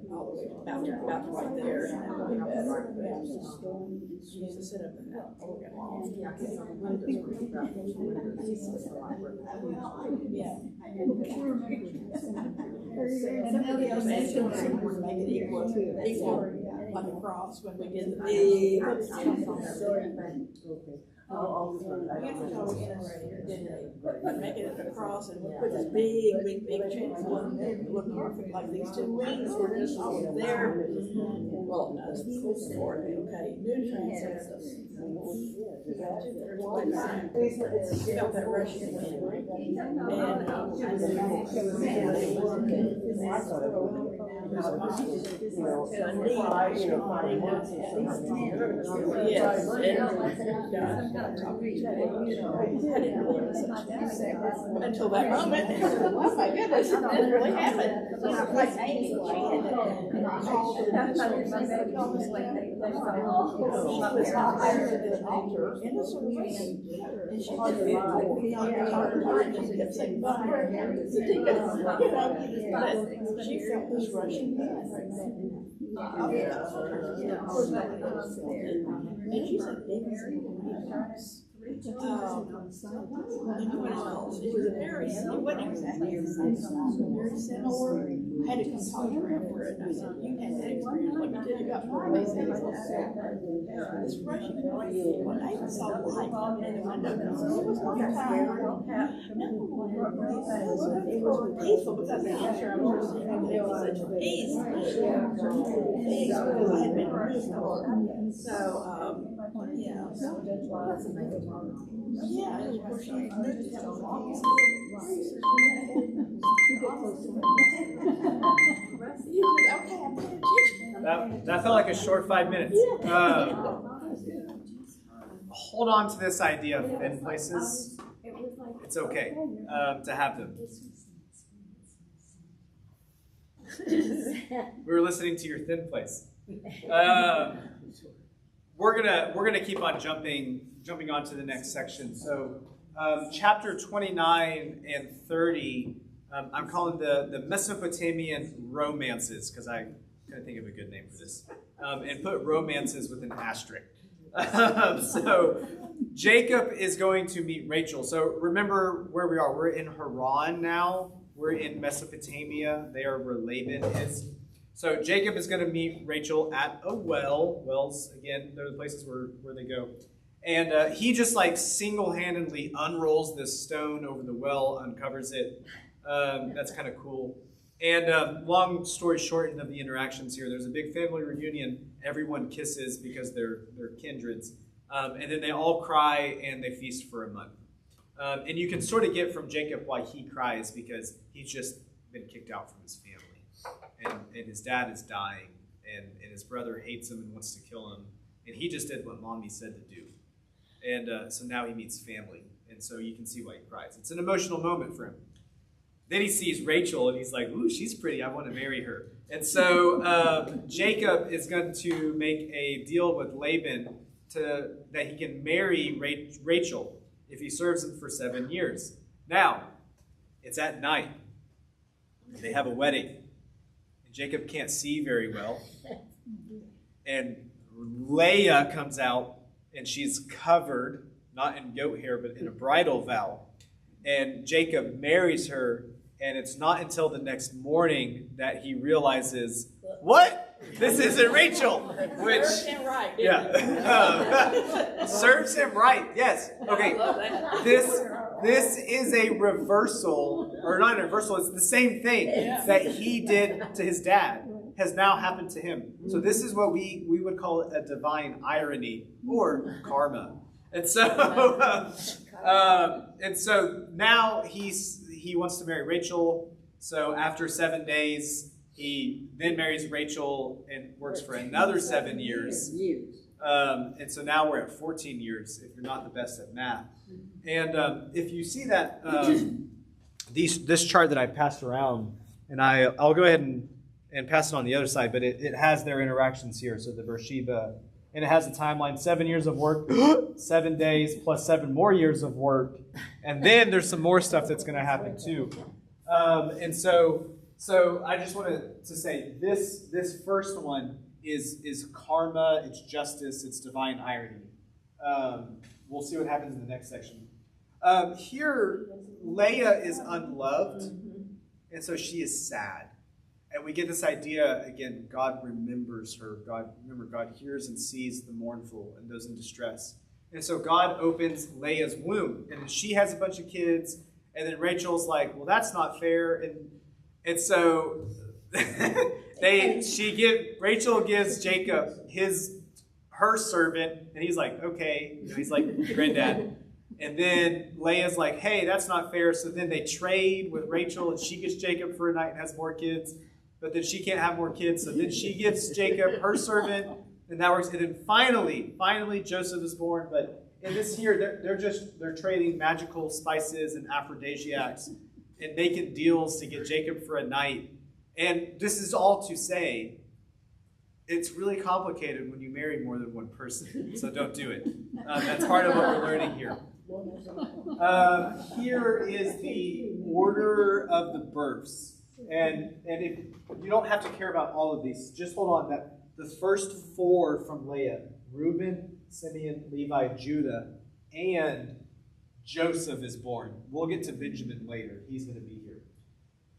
All the way about right there. And that would be better. She used to sit up in that organ loft. Yeah. And now the other man to make it equal like a cross when we did the big. Make it a cross and we put this big transform looking like these two wings were just always there. Well, no, it's for it, okay. New transcendence. You got that Russian wind, right? Until that moment, oh my goodness, this really happened. Like Amy, she was out there at this altar in the communion, and she just kept saying, but she felt this rushing hand. And she said, it was very, it wasn't exactly the same song, very similar. I had to come talk to her after it, and I said, you had that experience, let me tell you about four days ago. This rushing crazy, when I even saw the light coming in the window, it was one time. It was peaceful because the answer I was receiving, it was such peace. Peace, because I had been moved on. So, yeah. Yeah, of course, she moved so long. That felt like a short 5 minutes. Hold on to this idea of thin places. It's okay to have them. We were listening to your thin place. We're gonna keep on jumping on to the next section. So chapter 29 and 30, I'm calling the Mesopotamian romances because I couldn't think of a good name for this. And put romances with an asterisk. So Jacob is going to meet Rachel. So remember where we are. We're in Haran now. We're in Mesopotamia. They are where Laban is. So Jacob is going to meet Rachel at a well. Wells, again, they're the places where they go. And he just like single-handedly unrolls this stone over the well, uncovers it. That's kind of cool. And long story short of the interactions here, there's a big family reunion. Everyone kisses because they're kindreds. And then they all cry and they feast for a month. And you can sort of get from Jacob why he cries, because he's just been kicked out from his family. And his dad is dying, and his brother hates him and wants to kill him. And he just did what mommy said to do. And so now he meets family. And so you can see why he cries. It's an emotional moment for him. Then he sees Rachel, and he's like, ooh, she's pretty. I want to marry her. And so Jacob is going to make a deal with Laban that he can marry Rachel if he serves him for 7 years. Now, it's at night. They have a wedding. And Jacob can't see very well. And Leah comes out, and she's covered, not in goat hair, but in a bridal vow. And Jacob marries her, and it's not until the next morning that he realizes, what? This isn't Rachel. Which, serves him right. Yeah. Serves him right, yes. Okay, this is a reversal, or not a reversal, it's the same thing that he did to his dad has now happened to him. So this is what we would call a divine irony, or karma. And so, now he wants to marry Rachel. So after 7 days, he then marries Rachel and works for another 7 years. And so now we're at 14 years, if you're not the best at math. And if you see that, this chart that I passed around, and I'll go ahead and pass it on the other side, but it has their interactions here. So the Beersheba, and it has a timeline, 7 years of work, 7 days, plus 7 more years of work. And then there's some more stuff that's going to happen too. And so I just wanted to say this first one is karma, it's justice, it's divine irony. We'll see what happens in the next section. Here, Leah is unloved, and so she is sad. And we get this idea, again, God remembers her. God hears and sees the mournful and those in distress. And so God opens Leah's womb, and she has a bunch of kids, and then Rachel's like, well, that's not fair. And so Rachel gives Jacob her servant, and he's like, okay, he's like granddad. And then Leah's like, hey, that's not fair. So then they trade with Rachel, and she gets Jacob for a night and has more kids. But then she can't have more kids, so then she gives Jacob her servant, and that works. And then finally Joseph is born. But in this here, they're trading magical spices and aphrodisiacs and making deals to get Jacob for a night. And this is all to say, it's really complicated when you marry more than one person, so don't do it. That's part of what we're learning here. Here is the order of the births. And if you don't have to care about all of these, just hold on. That the first 4 from Leah, Reuben, Simeon, Levi, Judah, and Joseph is born. We'll get to Benjamin later. He's going to be here.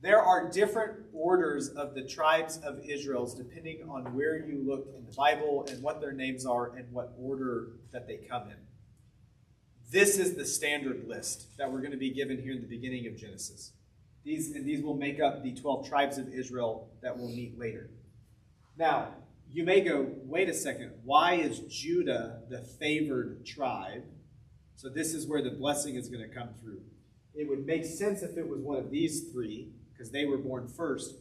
There are different orders of the tribes of Israel depending on where you look in the Bible and what their names are and what order that they come in. This is the standard list that we're going to be given here in the beginning of Genesis. These will make up the 12 tribes of Israel that we'll meet later. Now, you may go, wait a second, why is Judah the favored tribe? So this is where the blessing is going to come through. It would make sense if it was one of these 3, because they were born first.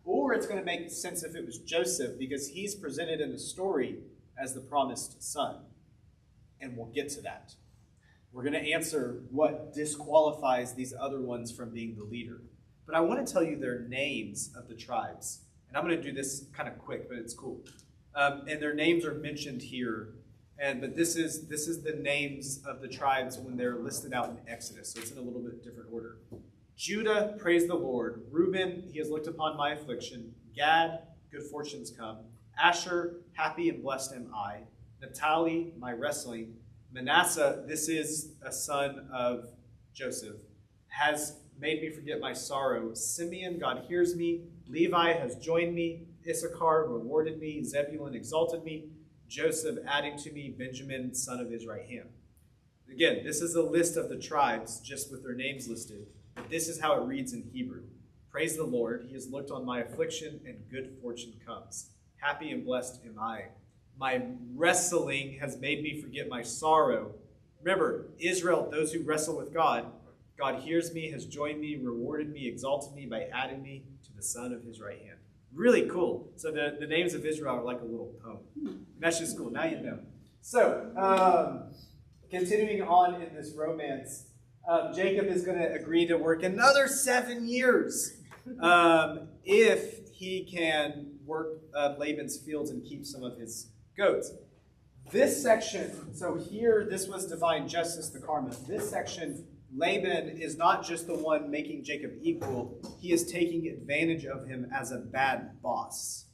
Or it's going to make sense if it was Joseph, because he's presented in the story as the promised son. And we'll get to that. We're going to answer what disqualifies these other ones from being the leader. But I want to tell you their names of the tribes. And I'm going to do this kind of quick, but it's cool. And their names are mentioned here. But this is the names of the tribes when they're listed out in Exodus. So it's in a little bit different order. Judah, praise the Lord. Reuben, he has looked upon my affliction. Gad, good fortunes come. Asher, happy and blessed am I. Naphtali, my wrestling. Manasseh, this is a son of Joseph, has made me forget my sorrow. Simeon, God hears me. Levi has joined me. Issachar rewarded me. Zebulun exalted me. Joseph adding to me. Benjamin, son of his right hand. Again, this is a list of the tribes, just with their names listed. This is how it reads in Hebrew. Praise the Lord. He has looked on my affliction, and good fortune comes. Happy and blessed am I. My wrestling has made me forget my sorrow. Remember, Israel, those who wrestle with God, God hears me, has joined me, rewarded me, exalted me by adding me to the son of his right hand. Really cool. So the names of Israel are like a little poem. And that's just cool. Now you know. So, continuing on in this romance, Jacob is going to agree to work another 7 years if he can work Laban's fields and keep some of his goats. This section, so here, this was divine justice, the karma. This section, Laban is not just the one making Jacob equal. He is taking advantage of him as a bad boss.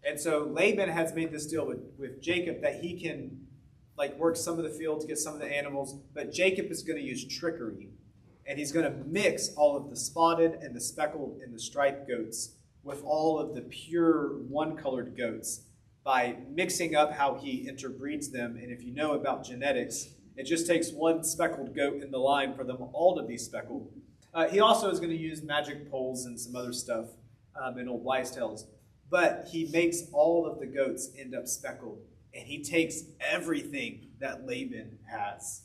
And so Laban has made this deal with Jacob that he can work some of the fields, get some of the animals, but Jacob is going to use trickery. And he's going to mix all of the spotted and the speckled and the striped goats with all of the pure one-colored goats by mixing up how he interbreeds them. And if you know about genetics, it just takes one speckled goat in the line for them all to be speckled. He also is going to use magic poles and some other stuff in old wives' tales. But he makes all of the goats end up speckled. And he takes everything that Laban has.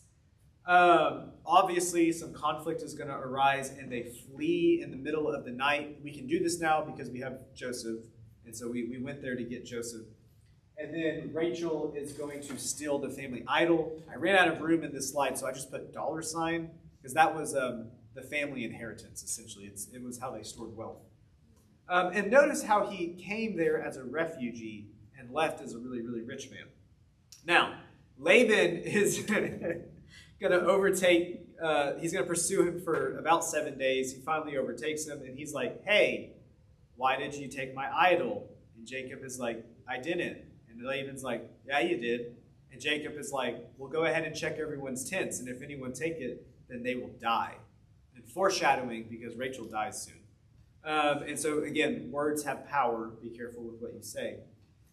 Obviously, some conflict is going to arise, and they flee in the middle of the night. We can do this now because we have Joseph. And so we went there to get Joseph. And then Rachel is going to steal the family idol. I ran out of room in this slide, so I just put $, because that was the family inheritance, essentially. It was how they stored wealth. And notice how he came there as a refugee and left as a really, really rich man. Now, Laban is going to overtake, he's going to pursue him for about 7 days. He finally overtakes him, and he's like, hey, why did you take my idol? And Jacob is like, I didn't. And Laban's like, yeah, you did. And Jacob is like, well, go ahead and check everyone's tents, and if anyone take it, then they will die. And foreshadowing, because Rachel dies soon. And so, again, words have power. Be careful with what you say.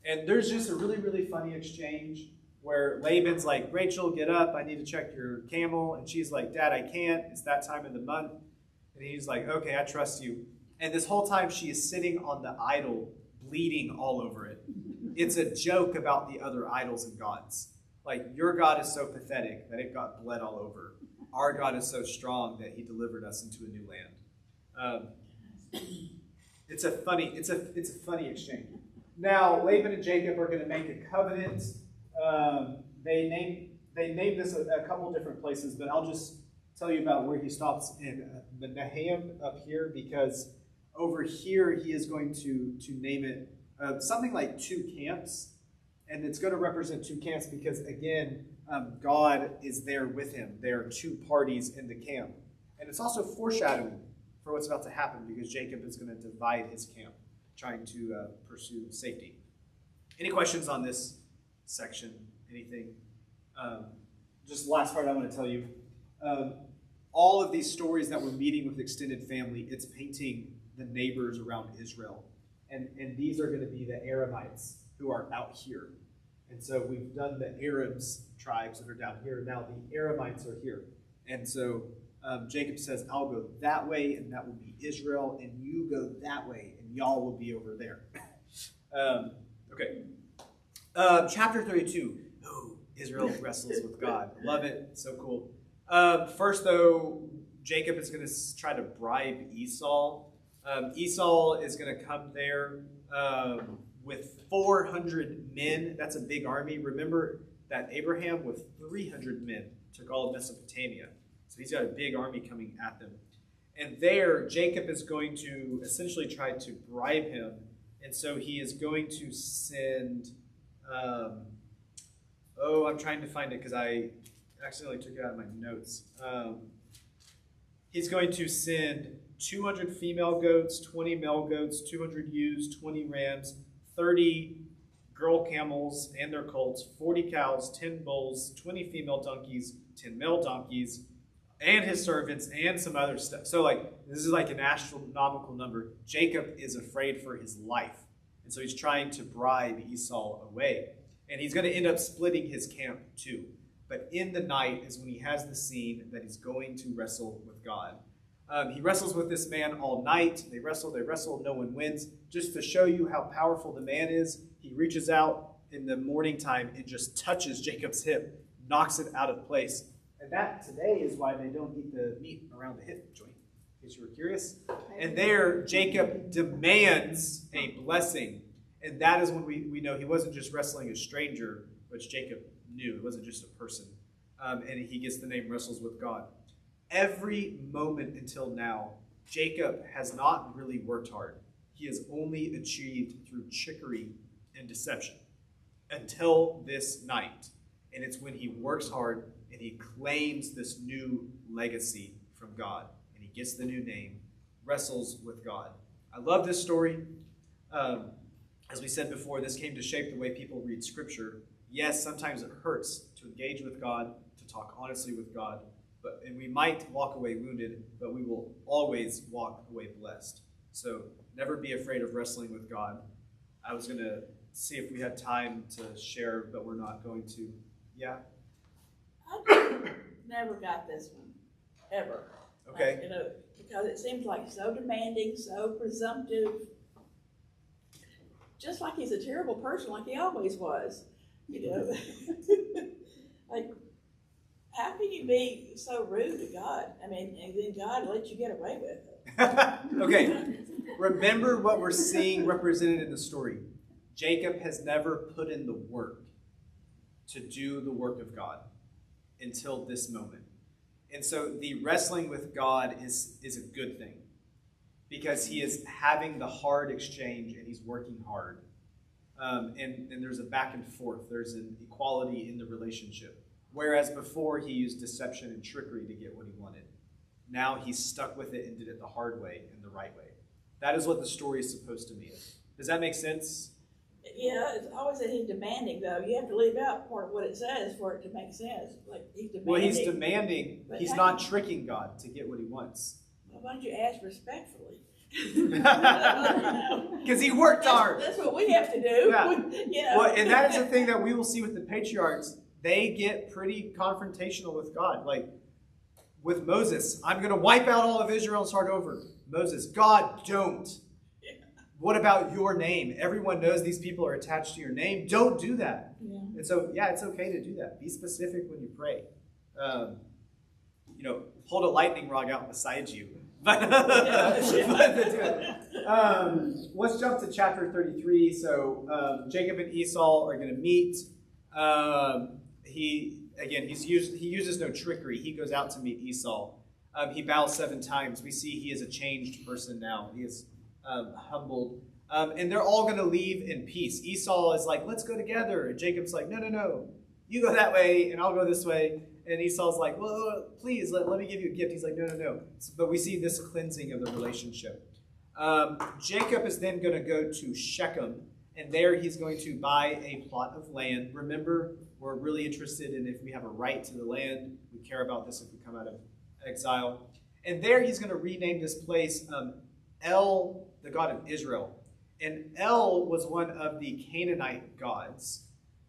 And there's just a really, really funny exchange where Laban's like, Rachel, get up. I need to check your camel. And she's like, Dad, I can't. It's that time of the month. And he's like, okay, I trust you. And this whole time she is sitting on the idol, bleeding all over it. It's a joke about the other idols and gods. Like, your God is so pathetic that it got bled all over. Our God is so strong that he delivered us into a new land. It's a funny exchange. Now, Laban and Jacob are going to make a covenant. They name this a couple different places, but I'll just tell you about where he stops in Menahem up here, because over here he is going to name it something like 2 camps, and it's going to represent 2 camps because, again, God is there with him. There are 2 parties in the camp, and it's also foreshadowing for what's about to happen because Jacob is going to divide his camp, trying to pursue safety. Any questions on this section? Anything? Just the last part I want to tell you. All of these stories that we're meeting with extended family, it's painting the neighbors around Israel. And these are going to be the Aramites who are out here. And so we've done the Arabs tribes that are down here. Now the Aramites are here. And so Jacob says, I'll go that way, and that will be Israel, and you go that way, and y'all will be over there. Okay. Chapter 32. Oh, Israel wrestles with God. Love it. So cool. First, though, Jacob is going to try to bribe Esau. Esau is going to come there with 400 men. That's a big army. Remember that Abraham, with 300 men, took all of Mesopotamia. So he's got a big army coming at them. And there, Jacob is going to essentially try to bribe him. And so he is going to send... I'm trying to find it because I accidentally took it out of my notes. He's going to send 200 female goats, 20 male goats, 200 ewes, 20 rams, 30 girl camels and their colts, 40 cows, 10 bulls, 20 female donkeys, 10 male donkeys, and his servants, and some other stuff. So, this is like an astronomical number. Jacob is afraid for his life. And so he's trying to bribe Esau away. And he's going to end up splitting his camp too. But in the night is when he has the scene that he's going to wrestle with God. He wrestles with this man all night. They wrestle, no one wins. Just to show you how powerful the man is, he reaches out, in the morning time and just touches Jacob's hip, knocks it out of place. And that today is why they don't eat the meat around the hip joint, in case you were curious. And there, Jacob demands a blessing. And that is when we know he wasn't just wrestling a stranger, which Jacob knew. It wasn't just a person. And he gets the name wrestles with God. Every moment until now, Jacob has not really worked hard. He has only achieved through trickery and deception until this night. And it's when he works hard and he claims this new legacy from God. And he gets the new name, wrestles with God. I love this story. As we said before, this came to shape the way people read Scripture. Yes, sometimes it hurts to engage with God, to talk honestly with God. And we might walk away wounded, but we will always walk away blessed. So never be afraid of wrestling with God. I was going to see if we had time to share, but we're not going to. Yeah? I never got this one, ever. Okay. Because it seems like so demanding, so presumptive. Just like he's a terrible person, like he always was. Like, how can you be so rude to God? I mean, and then God let you get away with it. Okay. Remember what we're seeing represented in the story. Jacob has never put in the work to do the work of God until this moment. And so the wrestling with God is a good thing because he is having the hard exchange and he's working hard. And there's a back and forth. There's an equality in the relationship. Whereas before he used deception and trickery to get what he wanted. Now he's stuck with it and did it the hard way and the right way. That is what the story is supposed to mean. Does that make sense? Yeah, it's always that he's demanding, though. You have to leave out part of what it says for it to make sense. Like, he's demanding. Well, he's demanding. He's not tricking God to get what he wants. Well, why don't you ask respectfully? Because he worked hard. That's what we have to do. Yeah. Well, and that is the thing that we will see with the patriarchs. They get pretty confrontational with God. Like with Moses, I'm going to wipe out all of Israel and start over. Moses, God, don't. Yeah. What about your name? Everyone knows these people are attached to your name. Don't do that. Yeah. And so, yeah, it's okay to do that. Be specific when you pray. Hold a lightning rod out beside you. Let's jump to chapter 33. So Jacob and Esau are going to meet. He uses no trickery. He goes out to meet Esau. He bows 7 times. We see he is a changed person now. He is humbled. And they're all going to leave in peace. Esau is like, let's go together. And Jacob's like, no. You go that way and I'll go this way. And Esau's like, well, please, let me give you a gift. He's like, no. But we see this cleansing of the relationship. Jacob is then going to go to Shechem. And there he's going to buy a plot of land. Remember, we're really interested in if we have a right to the land. We care about this if we come out of exile. And there he's going to rename this place El, the God of Israel. And El was one of the Canaanite gods.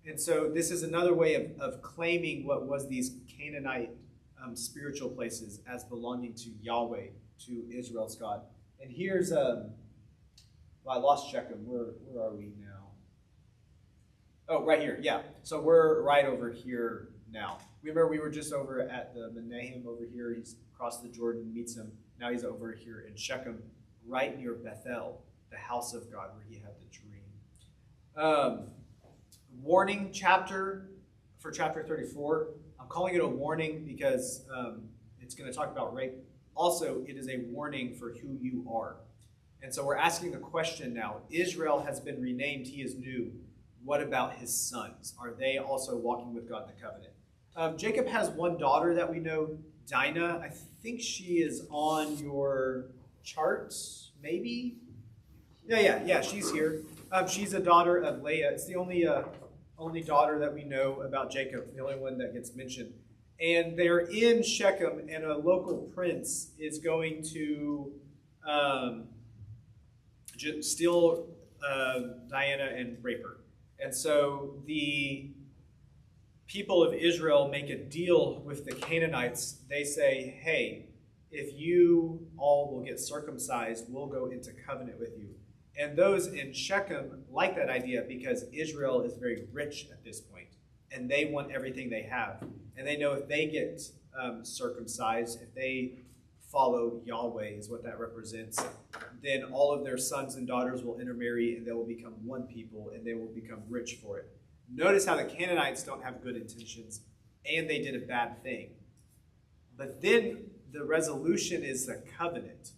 And so this is another way of claiming what was these Canaanite spiritual places as belonging to Yahweh, to Israel's God. And here's, I lost Shechem. Where are we now? Oh, right here, yeah. So we're right over here now. Remember, we were just over at the Menahem over here. He's across the Jordan, meets him. Now he's over here in Shechem, right near Bethel, the house of God where he had the dream. Warning chapter for chapter 34. I'm calling it a warning because it's going to talk about rape. Also, it is a warning for who you are. And so we're asking the question now. Israel has been renamed. He is new. What about his sons? Are they also walking with God in the covenant? Jacob has one daughter that we know, Dinah. I think she is on your charts, maybe? Yeah, she's here. She's a daughter of Leah. It's the only daughter that we know about Jacob, the only one that gets mentioned. And they're in Shechem, and a local prince is going to steal Diana and rape her. And so the people of Israel make a deal with the Canaanites. They say, hey, if you all will get circumcised, we'll go into covenant with you. And those in Shechem like that idea because Israel is very rich at this point, and they want everything they have. And they know if they get circumcised, if they follow Yahweh is what that represents, then all of their sons and daughters will intermarry and they will become one people and they will become rich for it. Notice how the Canaanites don't have good intentions and they did a bad thing. But then the resolution is the covenant.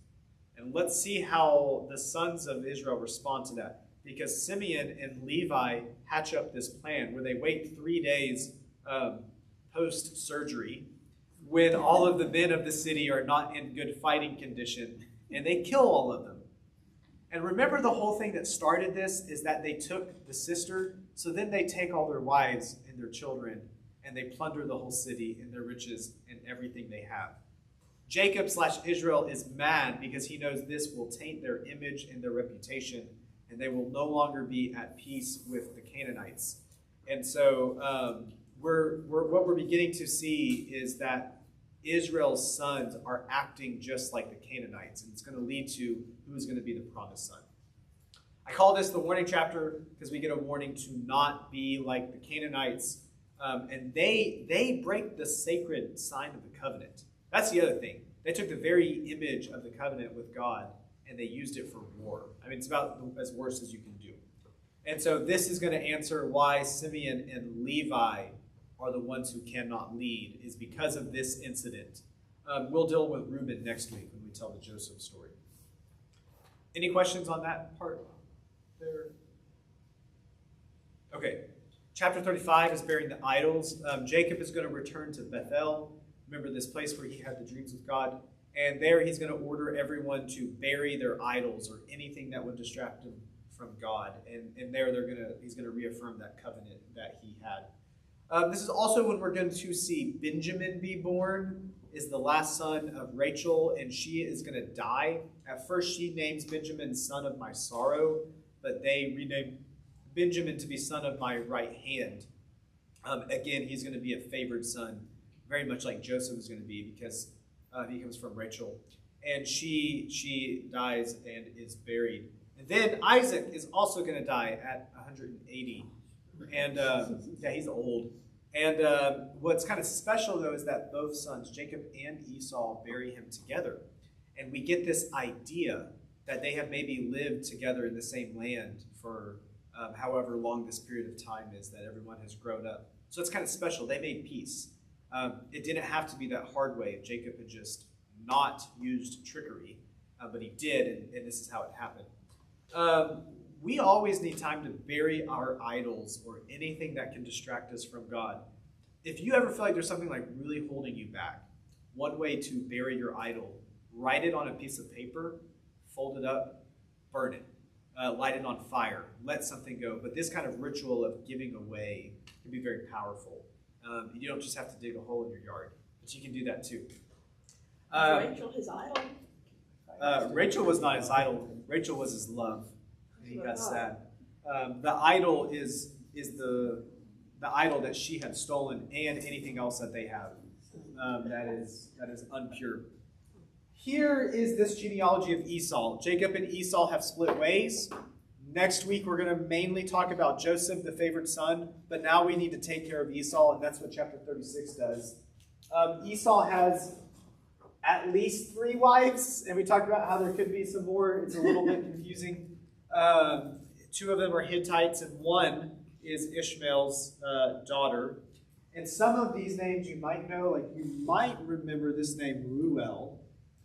And let's see how the sons of Israel respond to that. Because Simeon and Levi hatch up this plan where they wait 3 days post-surgery when all of the men of the city are not in good fighting condition, and they kill all of them. And remember, the whole thing that started this is that they took the sister, so then they take all their wives and their children, and they plunder the whole city and their riches and everything they have. Jacob/Israel is mad because he knows this will taint their image and their reputation, and they will no longer be at peace with the Canaanites. And so what we're beginning to see is that Israel's sons are acting just like the Canaanites, and it's going to lead to who's going to be the promised son. I call this the warning chapter because we get a warning to not be like the Canaanites, and they break the sacred sign of the covenant. That's the other thing. They took the very image of the covenant with God, and they used it for war. I mean, it's about as worse as you can do. And so this is going to answer why Simeon and Levi are the ones who cannot lead, is because of this incident. We'll deal with Reuben next week when we tell the Joseph story. Any questions on that part there? Okay. Chapter 35 is burying the idols. Jacob is going to return to Bethel. Remember this place where he had the dreams with God. And there he's going to order everyone to bury their idols or anything that would distract them from God. And there he's going to reaffirm that covenant that he had. This is also when we're going to see Benjamin be born, is the last son of Rachel, and she is going to die. At first, she names Benjamin son of my sorrow, but they rename Benjamin to be son of my right hand. Again, he's going to be a favored son, very much like Joseph is going to be because he comes from Rachel. And she dies and is buried. And then Isaac is also going to die at 180. And yeah, he's old. And what's kind of special, though, is that both sons, Jacob and Esau, bury him together. And we get this idea that they have maybe lived together in the same land for however long this period of time is that everyone has grown up. So it's kind of special. They made peace. It didn't have to be that hard way if Jacob had just not used trickery, but he did, and this is how it happened. We always need time to bury our idols or anything that can distract us from God. If you ever feel like there's something like really holding you back, one way to bury your idol, write it on a piece of paper, fold it up, burn it, light it on fire, let something go. But this kind of ritual of giving away can be very powerful. You don't just have to dig a hole in your yard, but you can do that too. Rachel, his idol? Rachel was not his idol. Rachel was his love. He got sad. The idol is the idol that she had stolen, and anything else that they have that is unpure. Here is this genealogy of Esau. Jacob and Esau have split ways. Next week we're going to mainly talk about Joseph, the favored son, but now we need to take care of Esau, and that's what chapter 36 does. Esau has at least 3 wives, and we talked about how there could be some more. It's a little bit confusing. 2 of them are Hittites, and 1 is Ishmael's daughter. And some of these names you might know, like you might remember this name Ruel.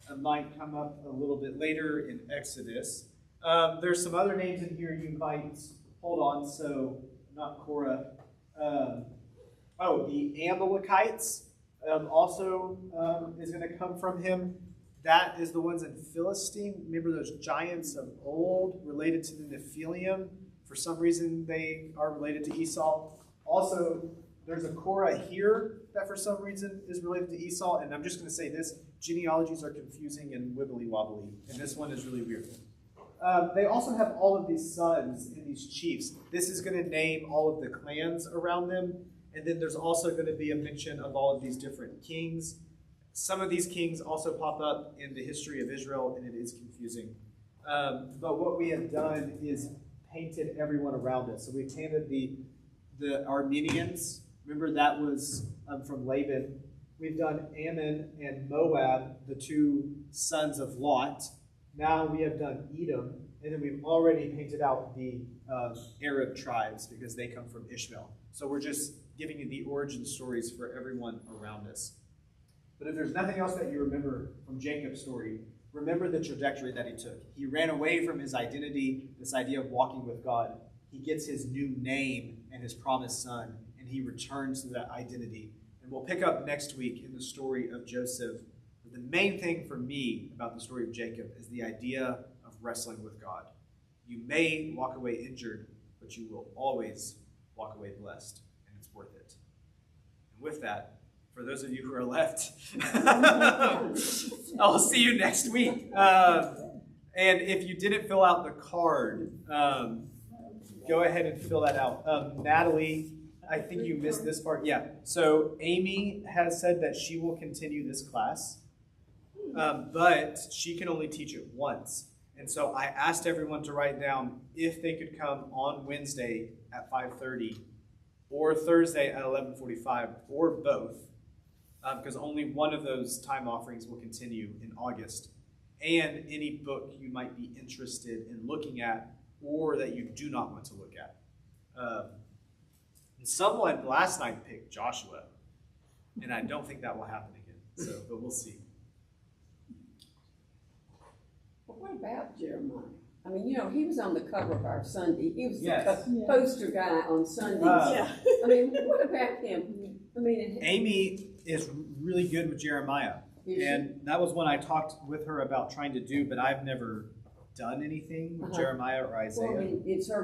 It might come up a little bit later in Exodus. There's some other names in here you might hold on. So not Korah. The Amalekites also is going to come from him. That is the ones in Philistine. Remember those giants of old related to the Nephilim? For some reason, they are related to Esau. Also, there's a Korah here that for some reason is related to Esau. And I'm just going to say this. Genealogies are confusing and wibbly-wobbly. And this one is really weird. They also have all of these sons and these chiefs. This is going to name all of the clans around them. And then there's also going to be a mention of all of these different kings. Some of these kings also pop up in the history of Israel, and it is confusing. But what we have done is painted everyone around us. So we've painted the Armenians. Remember that was from Laban. We've done Ammon and Moab, the two sons of Lot. Now we have done Edom. And then we've already painted out the Arab tribes because they come from Ishmael. So we're just giving you the origin stories for everyone around us. But if there's nothing else that you remember from Jacob's story, remember the trajectory that he took. He ran away from his identity, this idea of walking with God. He gets his new name and his promised son, and he returns to that identity. And we'll pick up next week in the story of Joseph. But the main thing for me about the story of Jacob is the idea of wrestling with God. You may walk away injured, but you will always walk away blessed, and it's worth it. And with that, for those of you who are left, I'll see you next week. And if you didn't fill out the card, go ahead and fill that out. Natalie, I think you missed this part. Yeah. So Amy has said that she will continue this class, but she can only teach it once. And so I asked everyone to write down if they could come on Wednesday at 5:30 or Thursday at 11:45 or both, because only one of those time offerings will continue in August. And any book you might be interested in looking at or that you do not want to look at. Someone last night picked Joshua, and I don't think that will happen again. So, but we'll see. Well, what about Jeremiah? I mean, he was on the cover of our Sunday. He was Yes. the poster guy on Sundays. Yeah. I mean, what about him? I mean, Amy is really good with Jeremiah, and that was one I talked with her about trying to do, but I've never done anything with Jeremiah or Isaiah. well, I mean, it's her